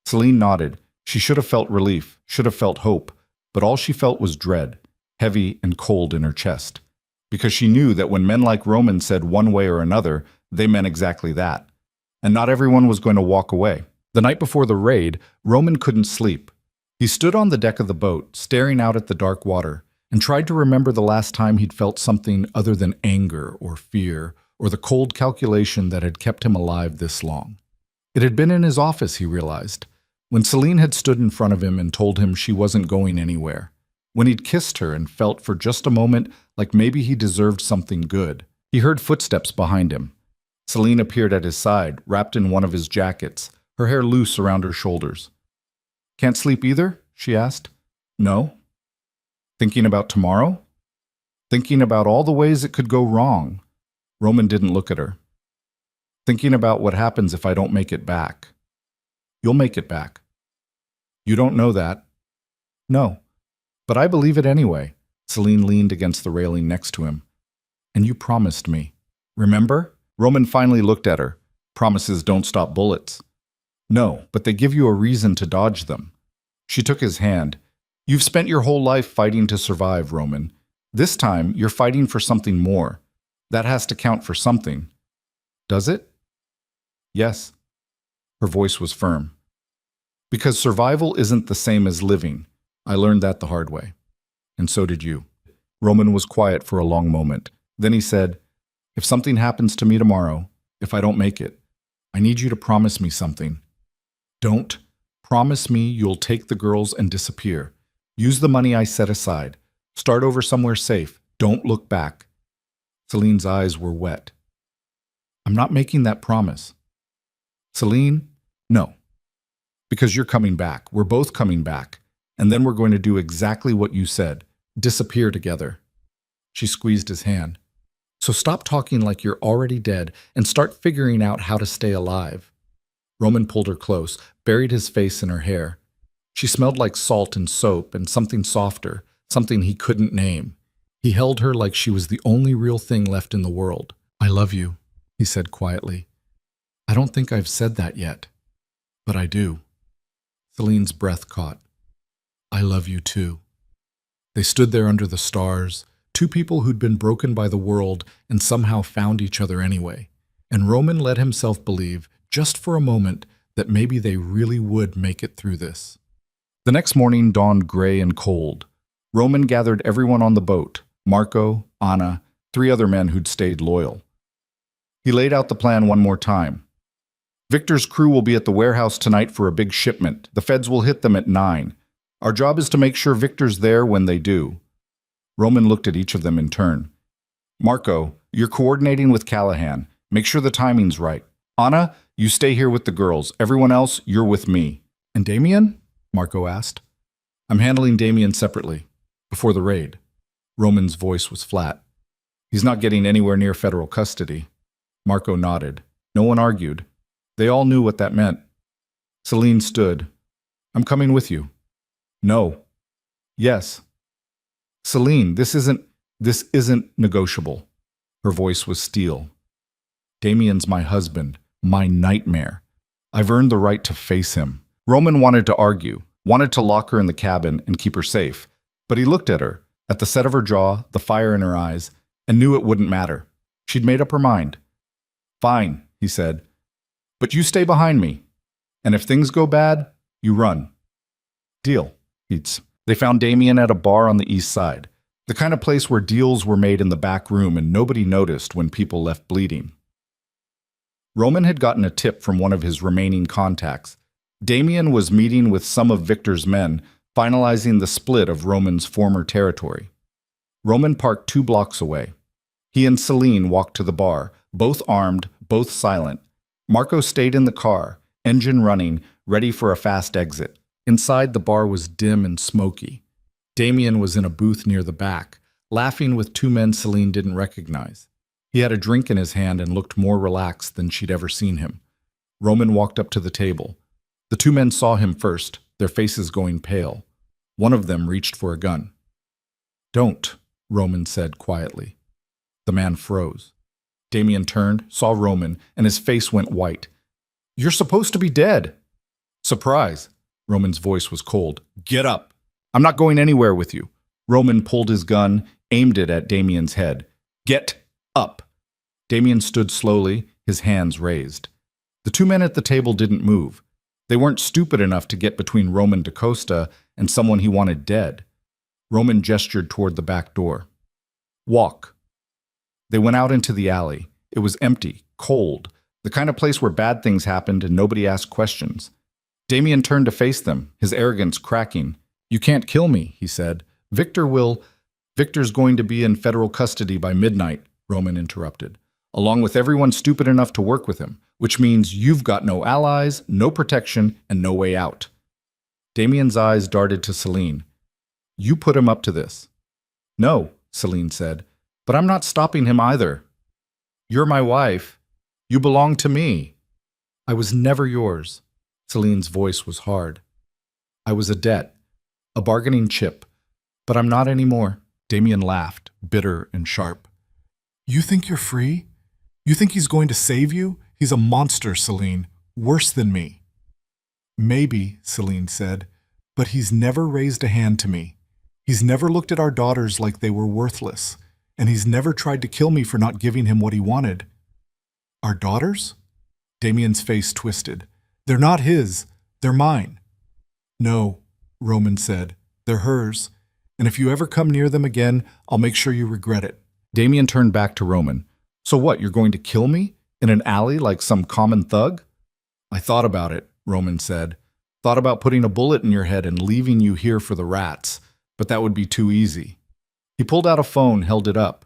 Celine nodded. She should have felt relief, should have felt hope, but all she felt was dread, heavy and cold in her chest. Because she knew that when men like Roman said one way or another, they meant exactly that. And not everyone was going to walk away. The night before the raid, Roman couldn't sleep. He stood on the deck of the boat, staring out at the dark water, and tried to remember the last time he'd felt something other than anger or fear or the cold calculation that had kept him alive this long. It had been in his office, he realized, when Celine had stood in front of him and told him she wasn't going anywhere, when he'd kissed her and felt for just a moment like maybe he deserved something good. He heard footsteps behind him. Celine appeared at his side, wrapped in one of his jackets, her hair loose around her shoulders. "Can't sleep either?" she asked. "No." "Thinking about tomorrow?" "Thinking about all the ways it could go wrong." Roman didn't look at her. "Thinking about what happens if I don't make it back." "You'll make it back." "You don't know that." "No. But I believe it anyway." Celine leaned against the railing next to him. "And you promised me. Remember?" Roman finally looked at her. "Promises don't stop bullets." "No, but they give you a reason to dodge them." She took his hand. "You've spent your whole life fighting to survive, Roman. This time, you're fighting for something more. That has to count for something." "Does it?" "Yes." Her voice was firm. "Because survival isn't the same as living. I learned that the hard way. And so did you." Roman was quiet for a long moment. Then he said, "If something happens to me tomorrow, if I don't make it, I need you to promise me something." "Don't. Promise me you'll take the girls and disappear. Use the money I set aside. Start over somewhere safe. Don't look back." Celine's eyes were wet. "I'm not making that promise." "Celine, no. Because you're coming back. We're both coming back. And then we're going to do exactly what you said. Disappear together." She squeezed his hand. "So stop talking like you're already dead and start figuring out how to stay alive." Roman pulled her close, buried his face in her hair. She smelled like salt and soap and something softer, something he couldn't name. He held her like she was the only real thing left in the world. "I love you," he said quietly. "I don't think I've said that yet, but I do." Celine's breath caught. "I love you too." They stood there under the stars, two people who'd been broken by the world and somehow found each other anyway. And Roman let himself believe, just for a moment, that maybe they really would make it through this. The next morning dawned gray and cold. Roman gathered everyone on the boat, Marco, Anna, 3 other men who'd stayed loyal. He laid out the plan one more time. "Victor's crew will be at the warehouse tonight for a big shipment. The feds will hit them at 9. Our job is to make sure Victor's there when they do." Roman looked at each of them in turn. "Marco, you're coordinating with Callahan. Make sure the timing's right. Anna, you stay here with the girls. Everyone else, you're with me." "And Damien?" Marco asked. "I'm handling Damien separately, before the raid." Roman's voice was flat. "He's not getting anywhere near federal custody." Marco nodded. No one argued. They all knew what that meant. Celine stood. "I'm coming with you." "No." "Yes." "Celine, this isn't negotiable." Her voice was steel. "Damien's my husband, my nightmare. I've earned the right to face him." Roman wanted to argue, wanted to lock her in the cabin and keep her safe, but he looked at her, at the set of her jaw, the fire in her eyes, and knew it wouldn't matter. She'd made up her mind. "Fine," he said, "but you stay behind me, and if things go bad, you run." "Deal." They found Damien at a bar on the east side, the kind of place where deals were made in the back room and nobody noticed when people left bleeding. Roman had gotten a tip from one of his remaining contacts. Damien was meeting with some of Victor's men, finalizing the split of Roman's former territory. Roman parked 2 blocks away. He and Celine walked to the bar, both armed, both silent. Marco stayed in the car, engine running, ready for a fast exit. Inside, the bar was dim and smoky. Damien was in a booth near the back, laughing with 2 men Celine didn't recognize. He had a drink in his hand and looked more relaxed than she'd ever seen him. Roman walked up to the table. The 2 men saw him first, their faces going pale. One of them reached for a gun. "Don't," Roman said quietly. The man froze. Damien turned, saw Roman, and his face went white. "You're supposed to be dead." "Surprise." Roman's voice was cold. "Get up. I'm not going anywhere with you." Roman pulled his gun, aimed it at Damien's head. "Get up." Damien stood slowly, his hands raised. The 2 men at the table didn't move. They weren't stupid enough to get between Roman DaCosta and someone he wanted dead. Roman gestured toward the back door. "Walk." They went out into the alley. It was empty, cold, the kind of place where bad things happened and nobody asked questions. Damien turned to face them, his arrogance cracking. "You can't kill me," he said. Victor's going to be in federal custody by midnight," Roman interrupted. along with everyone stupid enough to work with him, which means you've got no allies, no protection, and no way out. Damien's eyes darted to Celine. You put him up to this. No, Celine said, but I'm not stopping him either. You're my wife. You belong to me. I was never yours. Celine's voice was hard. I was a debt, a bargaining chip, but I'm not anymore. Damien laughed, bitter and sharp. You think you're free? You think he's going to save you? He's a monster, Celine. Worse than me. Maybe, Celine said, but he's never raised a hand to me. He's never looked at our daughters like they were worthless, and he's never tried to kill me for not giving him what he wanted. Our daughters? Damien's face twisted. They're not his. They're mine. No, Roman said. They're hers, and if you ever come near them again, I'll make sure you regret it. Damien turned back to Roman. So what, you're going to kill me? In an alley like some common thug? I thought about it, Roman said. Thought about putting a bullet in your head and leaving you here for the rats, but that would be too easy. He pulled out a phone, held it up.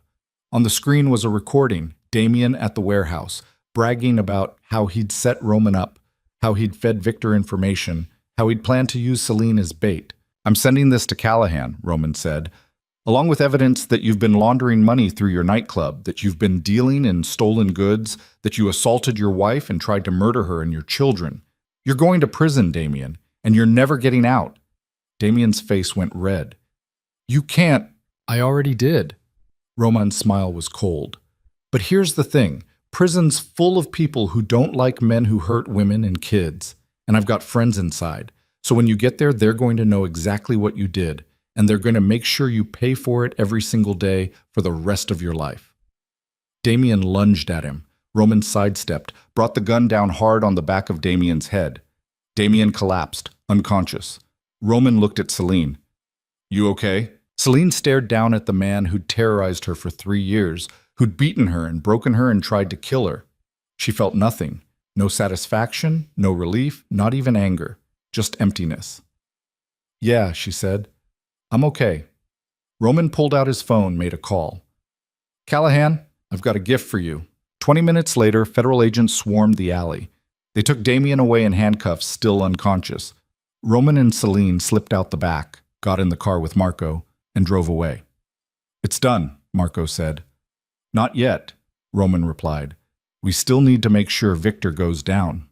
On the screen was a recording, Damien at the warehouse, bragging about how he'd set Roman up, how he'd fed Victor information, how he'd planned to use Celine as bait. I'm sending this to Callahan, Roman said, along with evidence that you've been laundering money through your nightclub, that you've been dealing in stolen goods, that you assaulted your wife and tried to murder her and your children. You're going to prison, Damien, and you're never getting out. Damien's face went red. You can't. I already did. Roman's smile was cold. But here's the thing. Prison's full of people who don't like men who hurt women and kids. And I've got friends inside. So when you get there, they're going to know exactly what you did. And they're going to make sure you pay for it every single day for the rest of your life. Damien lunged at him. Roman sidestepped, brought the gun down hard on the back of Damien's head. Damien collapsed, unconscious. Roman looked at Celine. You okay? Celine stared down at the man who'd terrorized her for 3 years, who'd beaten her and broken her and tried to kill her. She felt nothing. No satisfaction, no relief, not even anger. Just emptiness. Yeah, she said. I'm okay. Roman pulled out his phone, made a call. Callahan, I've got a gift for you. 20 minutes later, federal agents swarmed the alley. They took Damien away in handcuffs, still unconscious. Roman and Celine slipped out the back, got in the car with Marco, and drove away. It's done, Marco said. Not yet, Roman replied. We still need to make sure Victor goes down.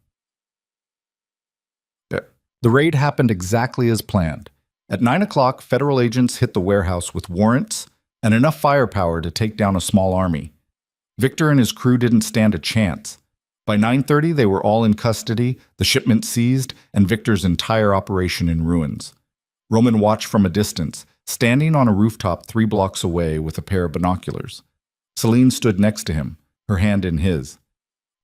The raid happened exactly as planned. At 9 o'clock, federal agents hit the warehouse with warrants and enough firepower to take down a small army. Victor and his crew didn't stand a chance. By 9:30, they were all in custody, the shipment seized, and Victor's entire operation in ruins. Roman watched from a distance, standing on a rooftop 3 blocks away with a pair of binoculars. Celine stood next to him, her hand in his.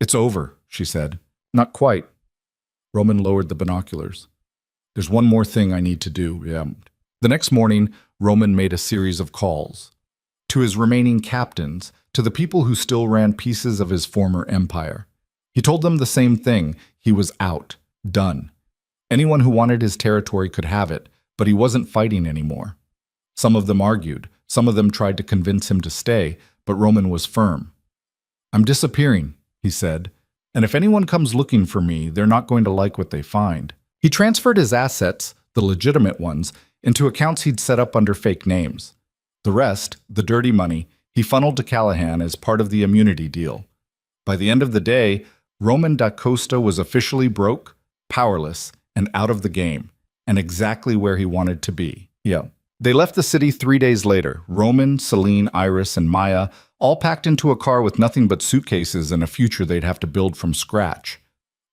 It's over, she said. Not quite. Roman lowered the binoculars. There's one more thing I need to do. The next morning, Roman made a series of calls. To his remaining captains, to the people who still ran pieces of his former empire. He told them the same thing. He was out. Done. Anyone who wanted his territory could have it, but he wasn't fighting anymore. Some of them argued. Some of them tried to convince him to stay, but Roman was firm. I'm disappearing, he said, and if anyone comes looking for me, they're not going to like what they find. He transferred his assets, the legitimate ones, into accounts he'd set up under fake names. The rest, the dirty money, he funneled to Callahan as part of the immunity deal. By the end of the day, Roman da Costa was officially broke, powerless, and out of the game, and exactly where he wanted to be. They left the city 3 days later. Roman, Celine, Iris, and Maya all packed into a car with nothing but suitcases and a future they'd have to build from scratch.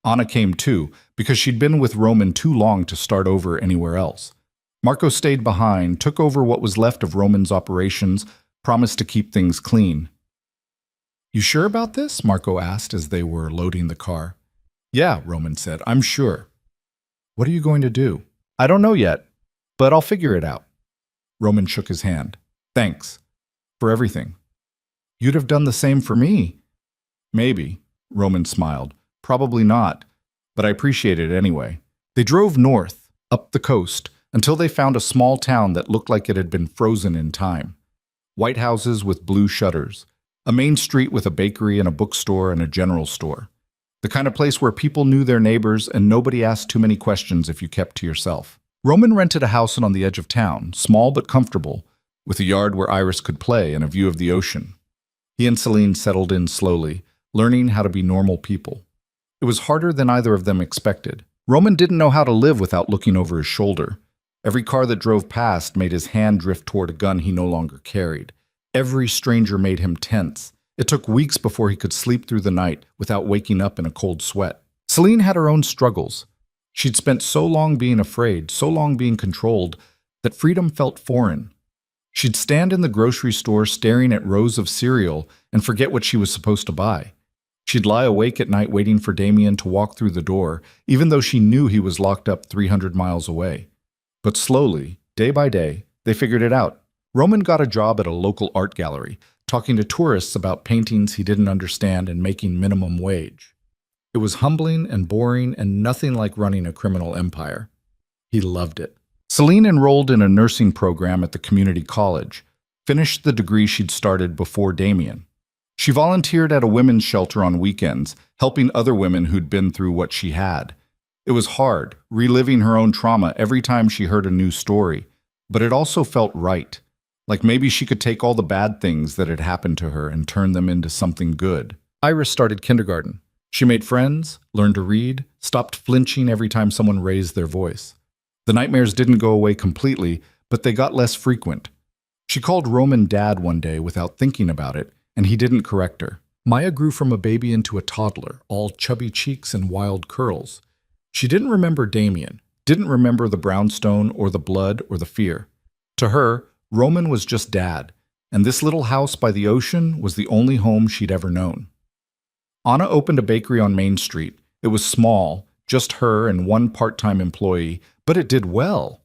Anna came too, because she'd been with Roman too long to start over anywhere else. Marco stayed behind, took over what was left of Roman's operations, promised to keep things clean. You sure about this? Marco asked as they were loading the car. Yeah, Roman said, I'm sure. What are you going to do? I don't know yet, but I'll figure it out. Roman shook his hand. Thanks. For everything. You'd have done the same for me. Maybe, Roman smiled. Probably not, but I appreciate it anyway. They drove north, up the coast, until they found a small town that looked like it had been frozen in time. White houses with blue shutters. A main street with a bakery and a bookstore and a general store. The kind of place where people knew their neighbors and nobody asked too many questions if you kept to yourself. Roman rented a house on the edge of town, small but comfortable, with a yard where Iris could play and a view of the ocean. He and Celine settled in slowly, learning how to be normal people. It was harder than either of them expected. Roman didn't know how to live without looking over his shoulder. Every car that drove past made his hand drift toward a gun he no longer carried. Every stranger made him tense. It took weeks before he could sleep through the night without waking up in a cold sweat. Celine had her own struggles. She'd spent so long being afraid, so long being controlled, that freedom felt foreign. She'd stand in the grocery store staring at rows of cereal and forget what she was supposed to buy. She'd lie awake at night waiting for Damien to walk through the door, even though she knew he was locked up 300 miles away. But slowly, day by day, they figured it out. Roman got a job at a local art gallery, talking to tourists about paintings he didn't understand and making minimum wage. It was humbling and boring and nothing like running a criminal empire. He loved it. Celine enrolled in a nursing program at the community college, finished the degree she'd started before Damien. She volunteered at a women's shelter on weekends, helping other women who'd been through what she had. It was hard, reliving her own trauma every time she heard a new story, but it also felt right. Like maybe she could take all the bad things that had happened to her and turn them into something good. Iris started kindergarten. She made friends, learned to read, stopped flinching every time someone raised their voice. The nightmares didn't go away completely, but they got less frequent. She called Roman Dad one day without thinking about it, and he didn't correct her. Maya grew from a baby into a toddler, all chubby cheeks and wild curls. She didn't remember Damien, didn't remember the brownstone or the blood or the fear. To her, Roman was just Dad, and this little house by the ocean was the only home she'd ever known. Anna opened a bakery on Main Street. It was small, just her and one part-time employee, but it did well.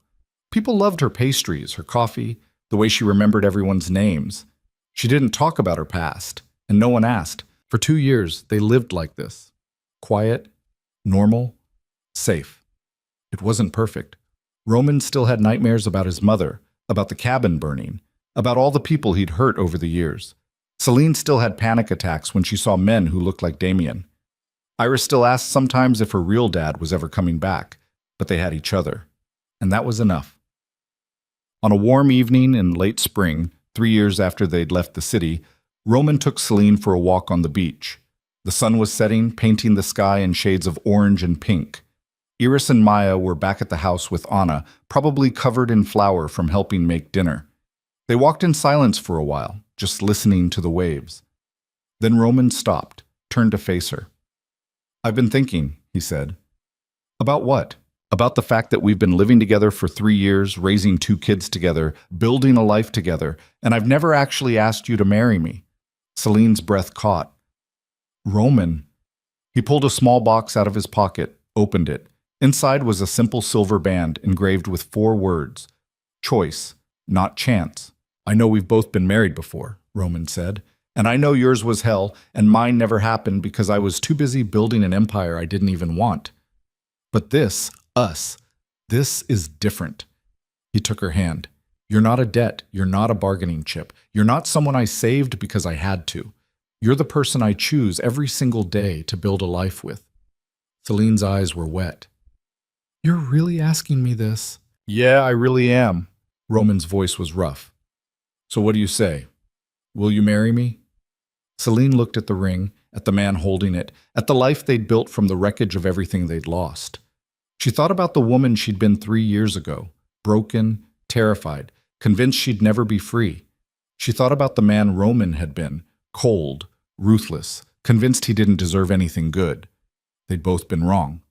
People loved her pastries, her coffee, the way she remembered everyone's names. She didn't talk about her past, and no one asked. For 2 years, they lived like this. Quiet, normal, safe. It wasn't perfect. Roman still had nightmares about his mother, about the cabin burning, about all the people he'd hurt over the years. Celine still had panic attacks when she saw men who looked like Damien. Iris still asked sometimes if her real dad was ever coming back, but they had each other, and that was enough. On a warm evening in late spring, 3 years after they'd left the city, Roman took Celine for a walk on the beach. The sun was setting, painting the sky in shades of orange and pink. Iris and Maya were back at the house with Anna, probably covered in flour from helping make dinner. They walked in silence for a while, just listening to the waves. Then Roman stopped, turned to face her. "I've been thinking," he said. "About what?" "About the fact that we've been living together for 3 years, raising 2 kids together, building a life together, and I've never actually asked you to marry me." Celine's breath caught. "Roman." He pulled a small box out of his pocket, opened it. Inside was a simple silver band engraved with 4 words. Choice, not chance. "I know we've both been married before," Roman said. "And I know yours was hell, and mine never happened because I was too busy building an empire I didn't even want. But this, us, this is different." He took her hand. "You're not a debt. You're not a bargaining chip. You're not someone I saved because I had to. You're the person I choose every single day to build a life with." Celine's eyes were wet. "You're really asking me this?" "Yeah, I really am." Roman's voice was rough. "So what do you say? Will you marry me?" Celine looked at the ring, at the man holding it, at the life they'd built from the wreckage of everything they'd lost. She thought about the woman she'd been 3 years ago, broken, terrified, convinced she'd never be free. She thought about the man Roman had been, cold, ruthless, convinced he didn't deserve anything good. They'd both been wrong.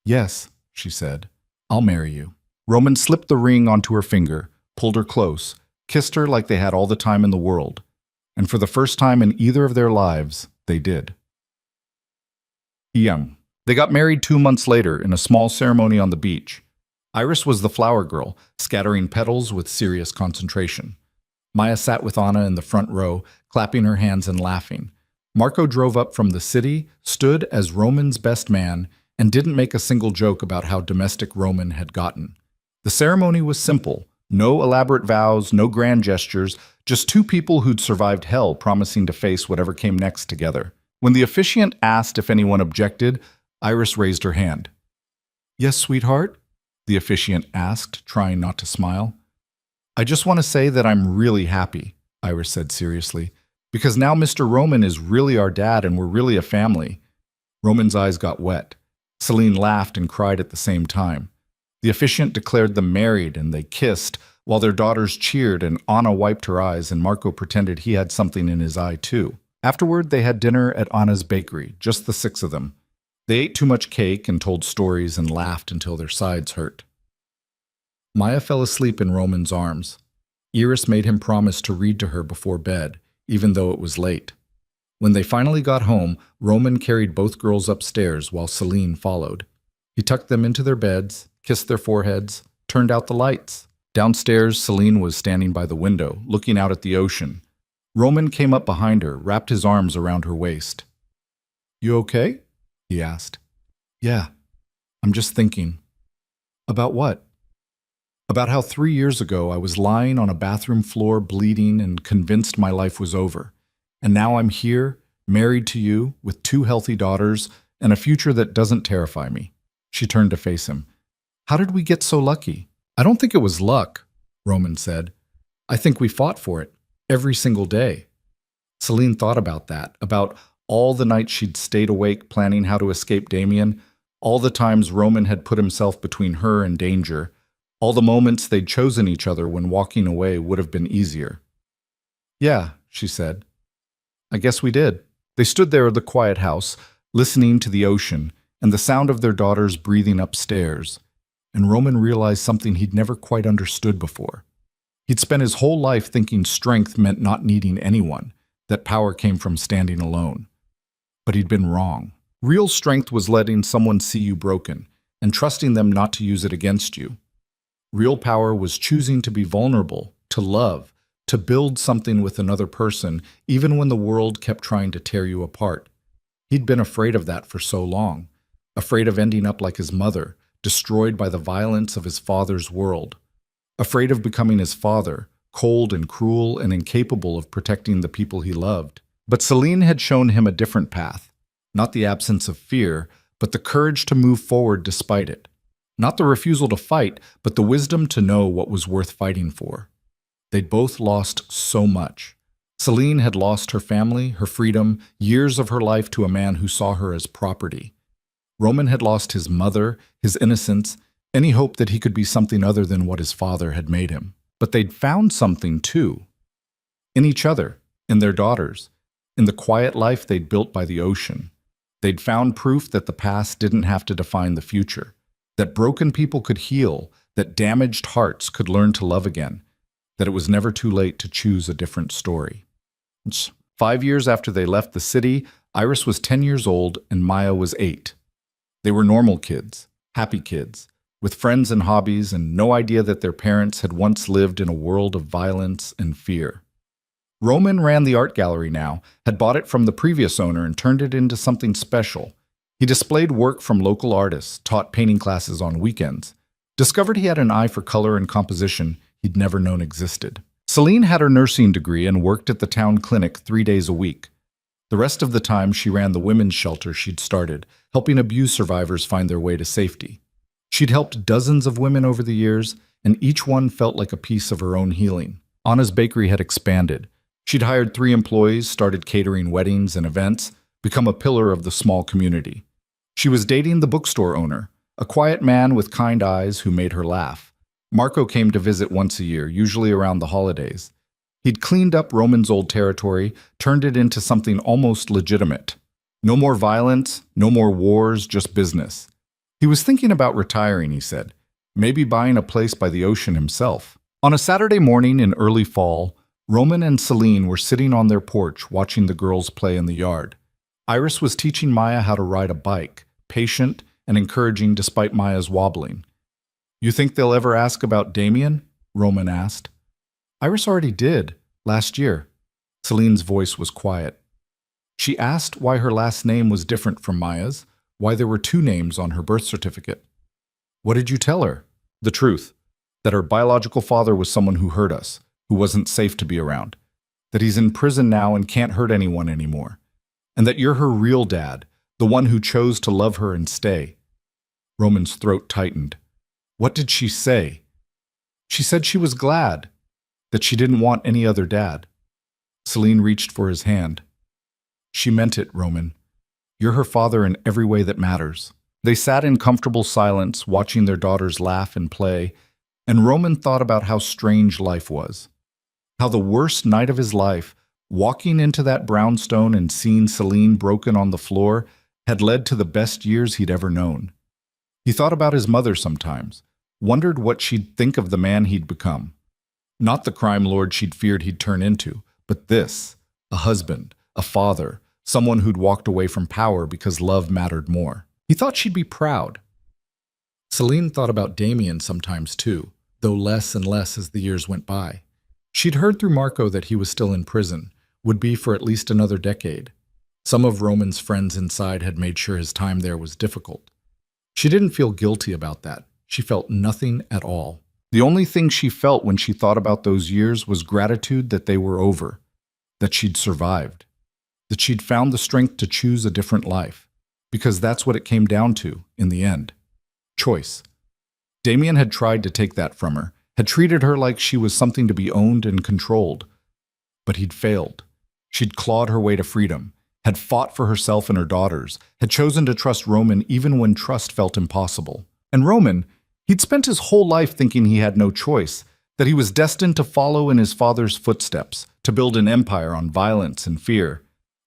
"Yes," she said, "I'll marry you." Roman slipped the ring onto her finger, pulled her close, kissed her like they had all the time in the world. And for the first time in either of their lives, they did. Young. They got married 2 months later in a small ceremony on the beach. Iris was the flower girl, scattering petals with serious concentration. Maya sat with Anna in the front row, clapping her hands and laughing. Marco drove up from the city, stood as Roman's best man, and didn't make a single joke about how domestic Roman had gotten. The ceremony was simple, No elaborate vows, no grand gestures, just two people who'd survived hell promising to face whatever came next together. When the officiant asked if anyone objected, Iris raised her hand. "Yes, sweetheart?" the officiant asked, trying not to smile. "I just want to say that I'm really happy," Iris said seriously, "because now Mr. Roman is really our dad and we're really a family." Roman's eyes got wet. Celine laughed and cried at the same time. The officiant declared them married and they kissed, while their daughters cheered and Anna wiped her eyes and Marco pretended he had something in his eye too. Afterward, they had dinner at Anna's bakery, just the six of them. They ate too much cake and told stories and laughed until their sides hurt. Maya fell asleep in Roman's arms. Iris made him promise to read to her before bed, even though it was late. When they finally got home, Roman carried both girls upstairs while Celine followed. He tucked them into their beds, kissed their foreheads, turned out the lights. Downstairs, Celine was standing by the window, looking out at the ocean. Roman came up behind her, wrapped his arms around her waist. "You okay?" he asked. "Yeah, I'm just thinking." "About what?" "About how 3 years ago I was lying on a bathroom floor bleeding and convinced my life was over. And now I'm here, married to you, with 2 healthy daughters, and a future that doesn't terrify me." She turned to face him. "How did we get so lucky?" "I don't think it was luck," Roman said. "I think we fought for it, every single day." Celine thought about that, about all the nights she'd stayed awake planning how to escape Damien, all the times Roman had put himself between her and danger, all the moments they'd chosen each other when walking away would have been easier. "Yeah," she said. "I guess we did." They stood there at the quiet house, listening to the ocean and the sound of their daughters breathing upstairs, and Roman realized something he'd never quite understood before. He'd spent his whole life thinking strength meant not needing anyone, that power came from standing alone. But he'd been wrong. Real strength was letting someone see you broken and trusting them not to use it against you. Real power was choosing to be vulnerable, to love, to build something with another person, even when the world kept trying to tear you apart. He'd been afraid of that for so long, afraid of ending up like his mother, destroyed by the violence of his father's world, afraid of becoming his father, cold and cruel and incapable of protecting the people he loved. But Celine had shown him a different path, not the absence of fear, but the courage to move forward despite it. Not the refusal to fight, but the wisdom to know what was worth fighting for. They'd both lost so much. Celine had lost her family, her freedom, years of her life to a man who saw her as property. Roman had lost his mother, his innocence, any hope that he could be something other than what his father had made him. But they'd found something too. In each other, in their daughters, in the quiet life they'd built by the ocean. They'd found proof that the past didn't have to define the future, that broken people could heal, that damaged hearts could learn to love again, that it was never too late to choose a different story. 5 years after they left the city, Iris was 10 years old and Maya was 8. They were normal kids, happy kids, with friends and hobbies and no idea that their parents had once lived in a world of violence and fear. Roman ran the art gallery now, had bought it from the previous owner and turned it into something special. He displayed work from local artists, taught painting classes on weekends, discovered he had an eye for color and composition he'd never known existed. Celine had her nursing degree and worked at the town clinic 3 days a week. The rest of the time she ran the women's shelter she'd started, helping abuse survivors find their way to safety. She'd helped dozens of women over the years, and each one felt like a piece of her own healing. Anna's bakery had expanded. She'd hired 3 employees, started catering weddings and events, become a pillar of the small community. She was dating the bookstore owner, a quiet man with kind eyes who made her laugh. Marco came to visit once a year, usually around the holidays. He'd cleaned up Roman's old territory, turned it into something almost legitimate. No more violence, no more wars, just business. He was thinking about retiring, he said, maybe buying a place by the ocean himself. On a Saturday morning in early fall, Roman and Celine were sitting on their porch watching the girls play in the yard. Iris was teaching Maya how to ride a bike, patient and encouraging despite Maya's wobbling. "You think they'll ever ask about Damien?" Roman asked. "Iris already did, last year." Celine's voice was quiet. She asked why her last name was different from Maya's, why there were 2 names on her birth certificate. "What did you tell her?" "The truth. that her biological father was someone who hurt us, who wasn't safe to be around, that he's in prison now and can't hurt anyone anymore, and that you're her real dad, the one who chose to love her and stay. Roman's throat tightened. What did she say? She said she was glad, that she didn't want any other dad. Celine reached for his hand. She meant it, Roman. You're her father in every way that matters. They sat in comfortable silence, watching their daughters laugh and play, and Roman thought about how strange life was. How the worst night of his life, walking into that brownstone and seeing Celine broken on the floor, had led to the best years he'd ever known. He thought about his mother sometimes, wondered what she'd think of the man he'd become. Not the crime lord she'd feared he'd turn into, but this, a husband, a father, someone who'd walked away from power because love mattered more. He thought she'd be proud. Celine thought about Damien sometimes too, though less and less as the years went by. She'd heard through Marco that he was still in prison, would be for at least another decade. Some of Roman's friends inside had made sure his time there was difficult. She didn't feel guilty about that. She felt nothing at all. The only thing she felt when she thought about those years was gratitude that they were over, that she'd survived, that she'd found the strength to choose a different life, because that's what it came down to in the end. Choice. Damien had tried to take that from her, had treated her like she was something to be owned and controlled. But he'd failed. She'd clawed her way to freedom, had fought for herself and her daughters, had chosen to trust Roman even when trust felt impossible. And Roman, he'd spent his whole life thinking he had no choice, that he was destined to follow in his father's footsteps, to build an empire on violence and fear.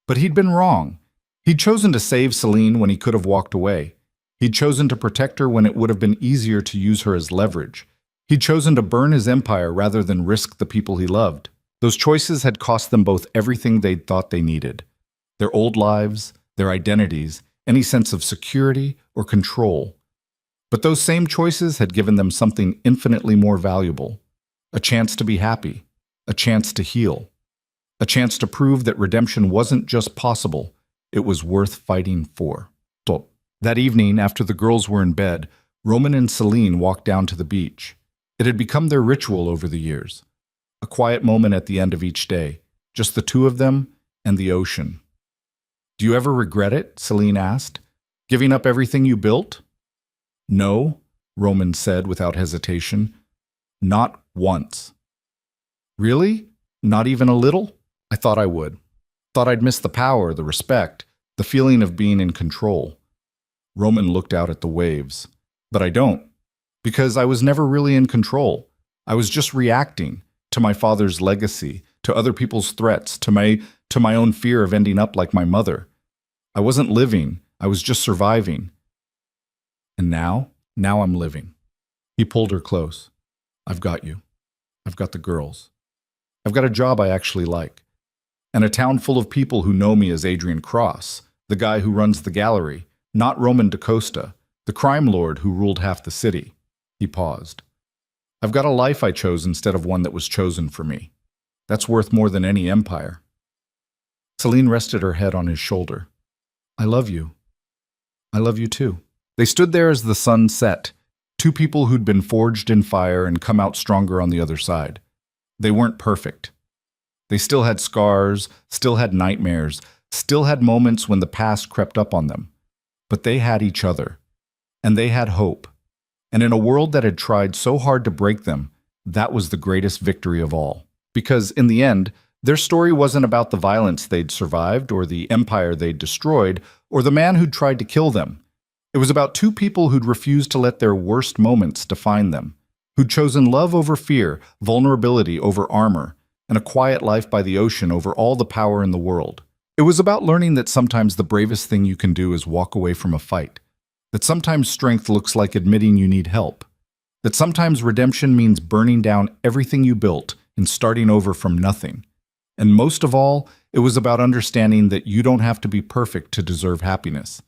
But he'd been wrong. He'd chosen to save Celine when he could have walked away. He'd chosen to protect her when it would have been easier to use her as leverage. He'd chosen to burn his empire rather than risk the people he loved. Those choices had cost them both everything they'd thought they needed. Their old lives, their identities, any sense of security or control. But those same choices had given them something infinitely more valuable. A chance to be happy. A chance to heal. A chance to prove that redemption wasn't just possible, it was worth fighting for. That evening, after the girls were in bed, Roman and Celine walked down to the beach. It had become their ritual over the years. A quiet moment at the end of each day, just the two of them and the ocean. Do you ever regret it? Celine asked. Giving up everything you built? No, Roman said without hesitation. Not once. Really? Not even a little? I thought I would. Thought I'd miss the power, the respect, the feeling of being in control. Roman looked out at the waves. But I don't. Because I was never really in control. I was just reacting to my father's legacy, to other people's threats, to my own fear of ending up like my mother. I wasn't living. I was just surviving. And now I'm living. He pulled her close. I've got you. I've got the girls. I've got a job I actually like. And a town full of people who know me as Adrian Cross, the guy who runs the gallery, not Roman DaCosta, the crime lord who ruled half the city. He paused. I've got a life I chose instead of one that was chosen for me. That's worth more than any empire. Celine rested her head on his shoulder. I love you. I love you too. They stood there as the sun set, two people who'd been forged in fire and come out stronger on the other side. They weren't perfect. They still had scars, still had nightmares, still had moments when the past crept up on them. But they had each other. And they had hope. And in a world that had tried so hard to break them, that was the greatest victory of all. Because in the end, their story wasn't about the violence they'd survived, or the empire they'd destroyed, or the man who'd tried to kill them. It was about two people who'd refused to let their worst moments define them, who'd chosen love over fear, vulnerability over armor, and a quiet life by the ocean over all the power in the world. It was about learning that sometimes the bravest thing you can do is walk away from a fight, that sometimes strength looks like admitting you need help, that sometimes redemption means burning down everything you built and starting over from nothing. And most of all, it was about understanding that you don't have to be perfect to deserve happiness.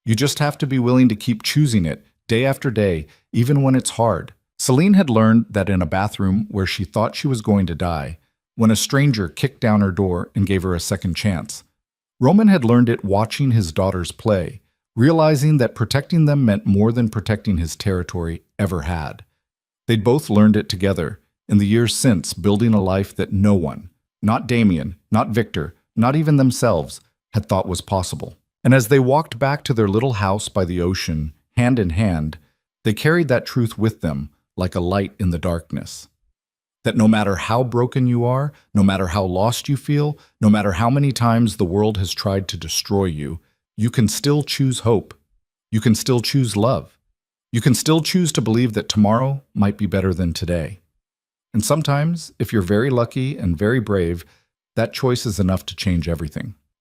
You just have to be willing to keep choosing it day after day, even when it's hard. Celine had learned that in a bathroom where she thought she was going to die, when a stranger kicked down her door and gave her a second chance. Roman had learned it watching his daughters play, realizing that protecting them meant more than protecting his territory ever had. They'd both learned it together, in the years since, building a life that no one, not Damien, not Victor, not even themselves, had thought was possible. And as they walked back to their little house by the ocean, hand in hand, they carried that truth with them like a light in the darkness. That no matter how broken you are, no matter how lost you feel, no matter how many times the world has tried to destroy you, you can still choose hope. You can still choose love. You can still choose to believe that tomorrow might be better than today. And sometimes, if you're very lucky and very brave, that choice is enough to change everything.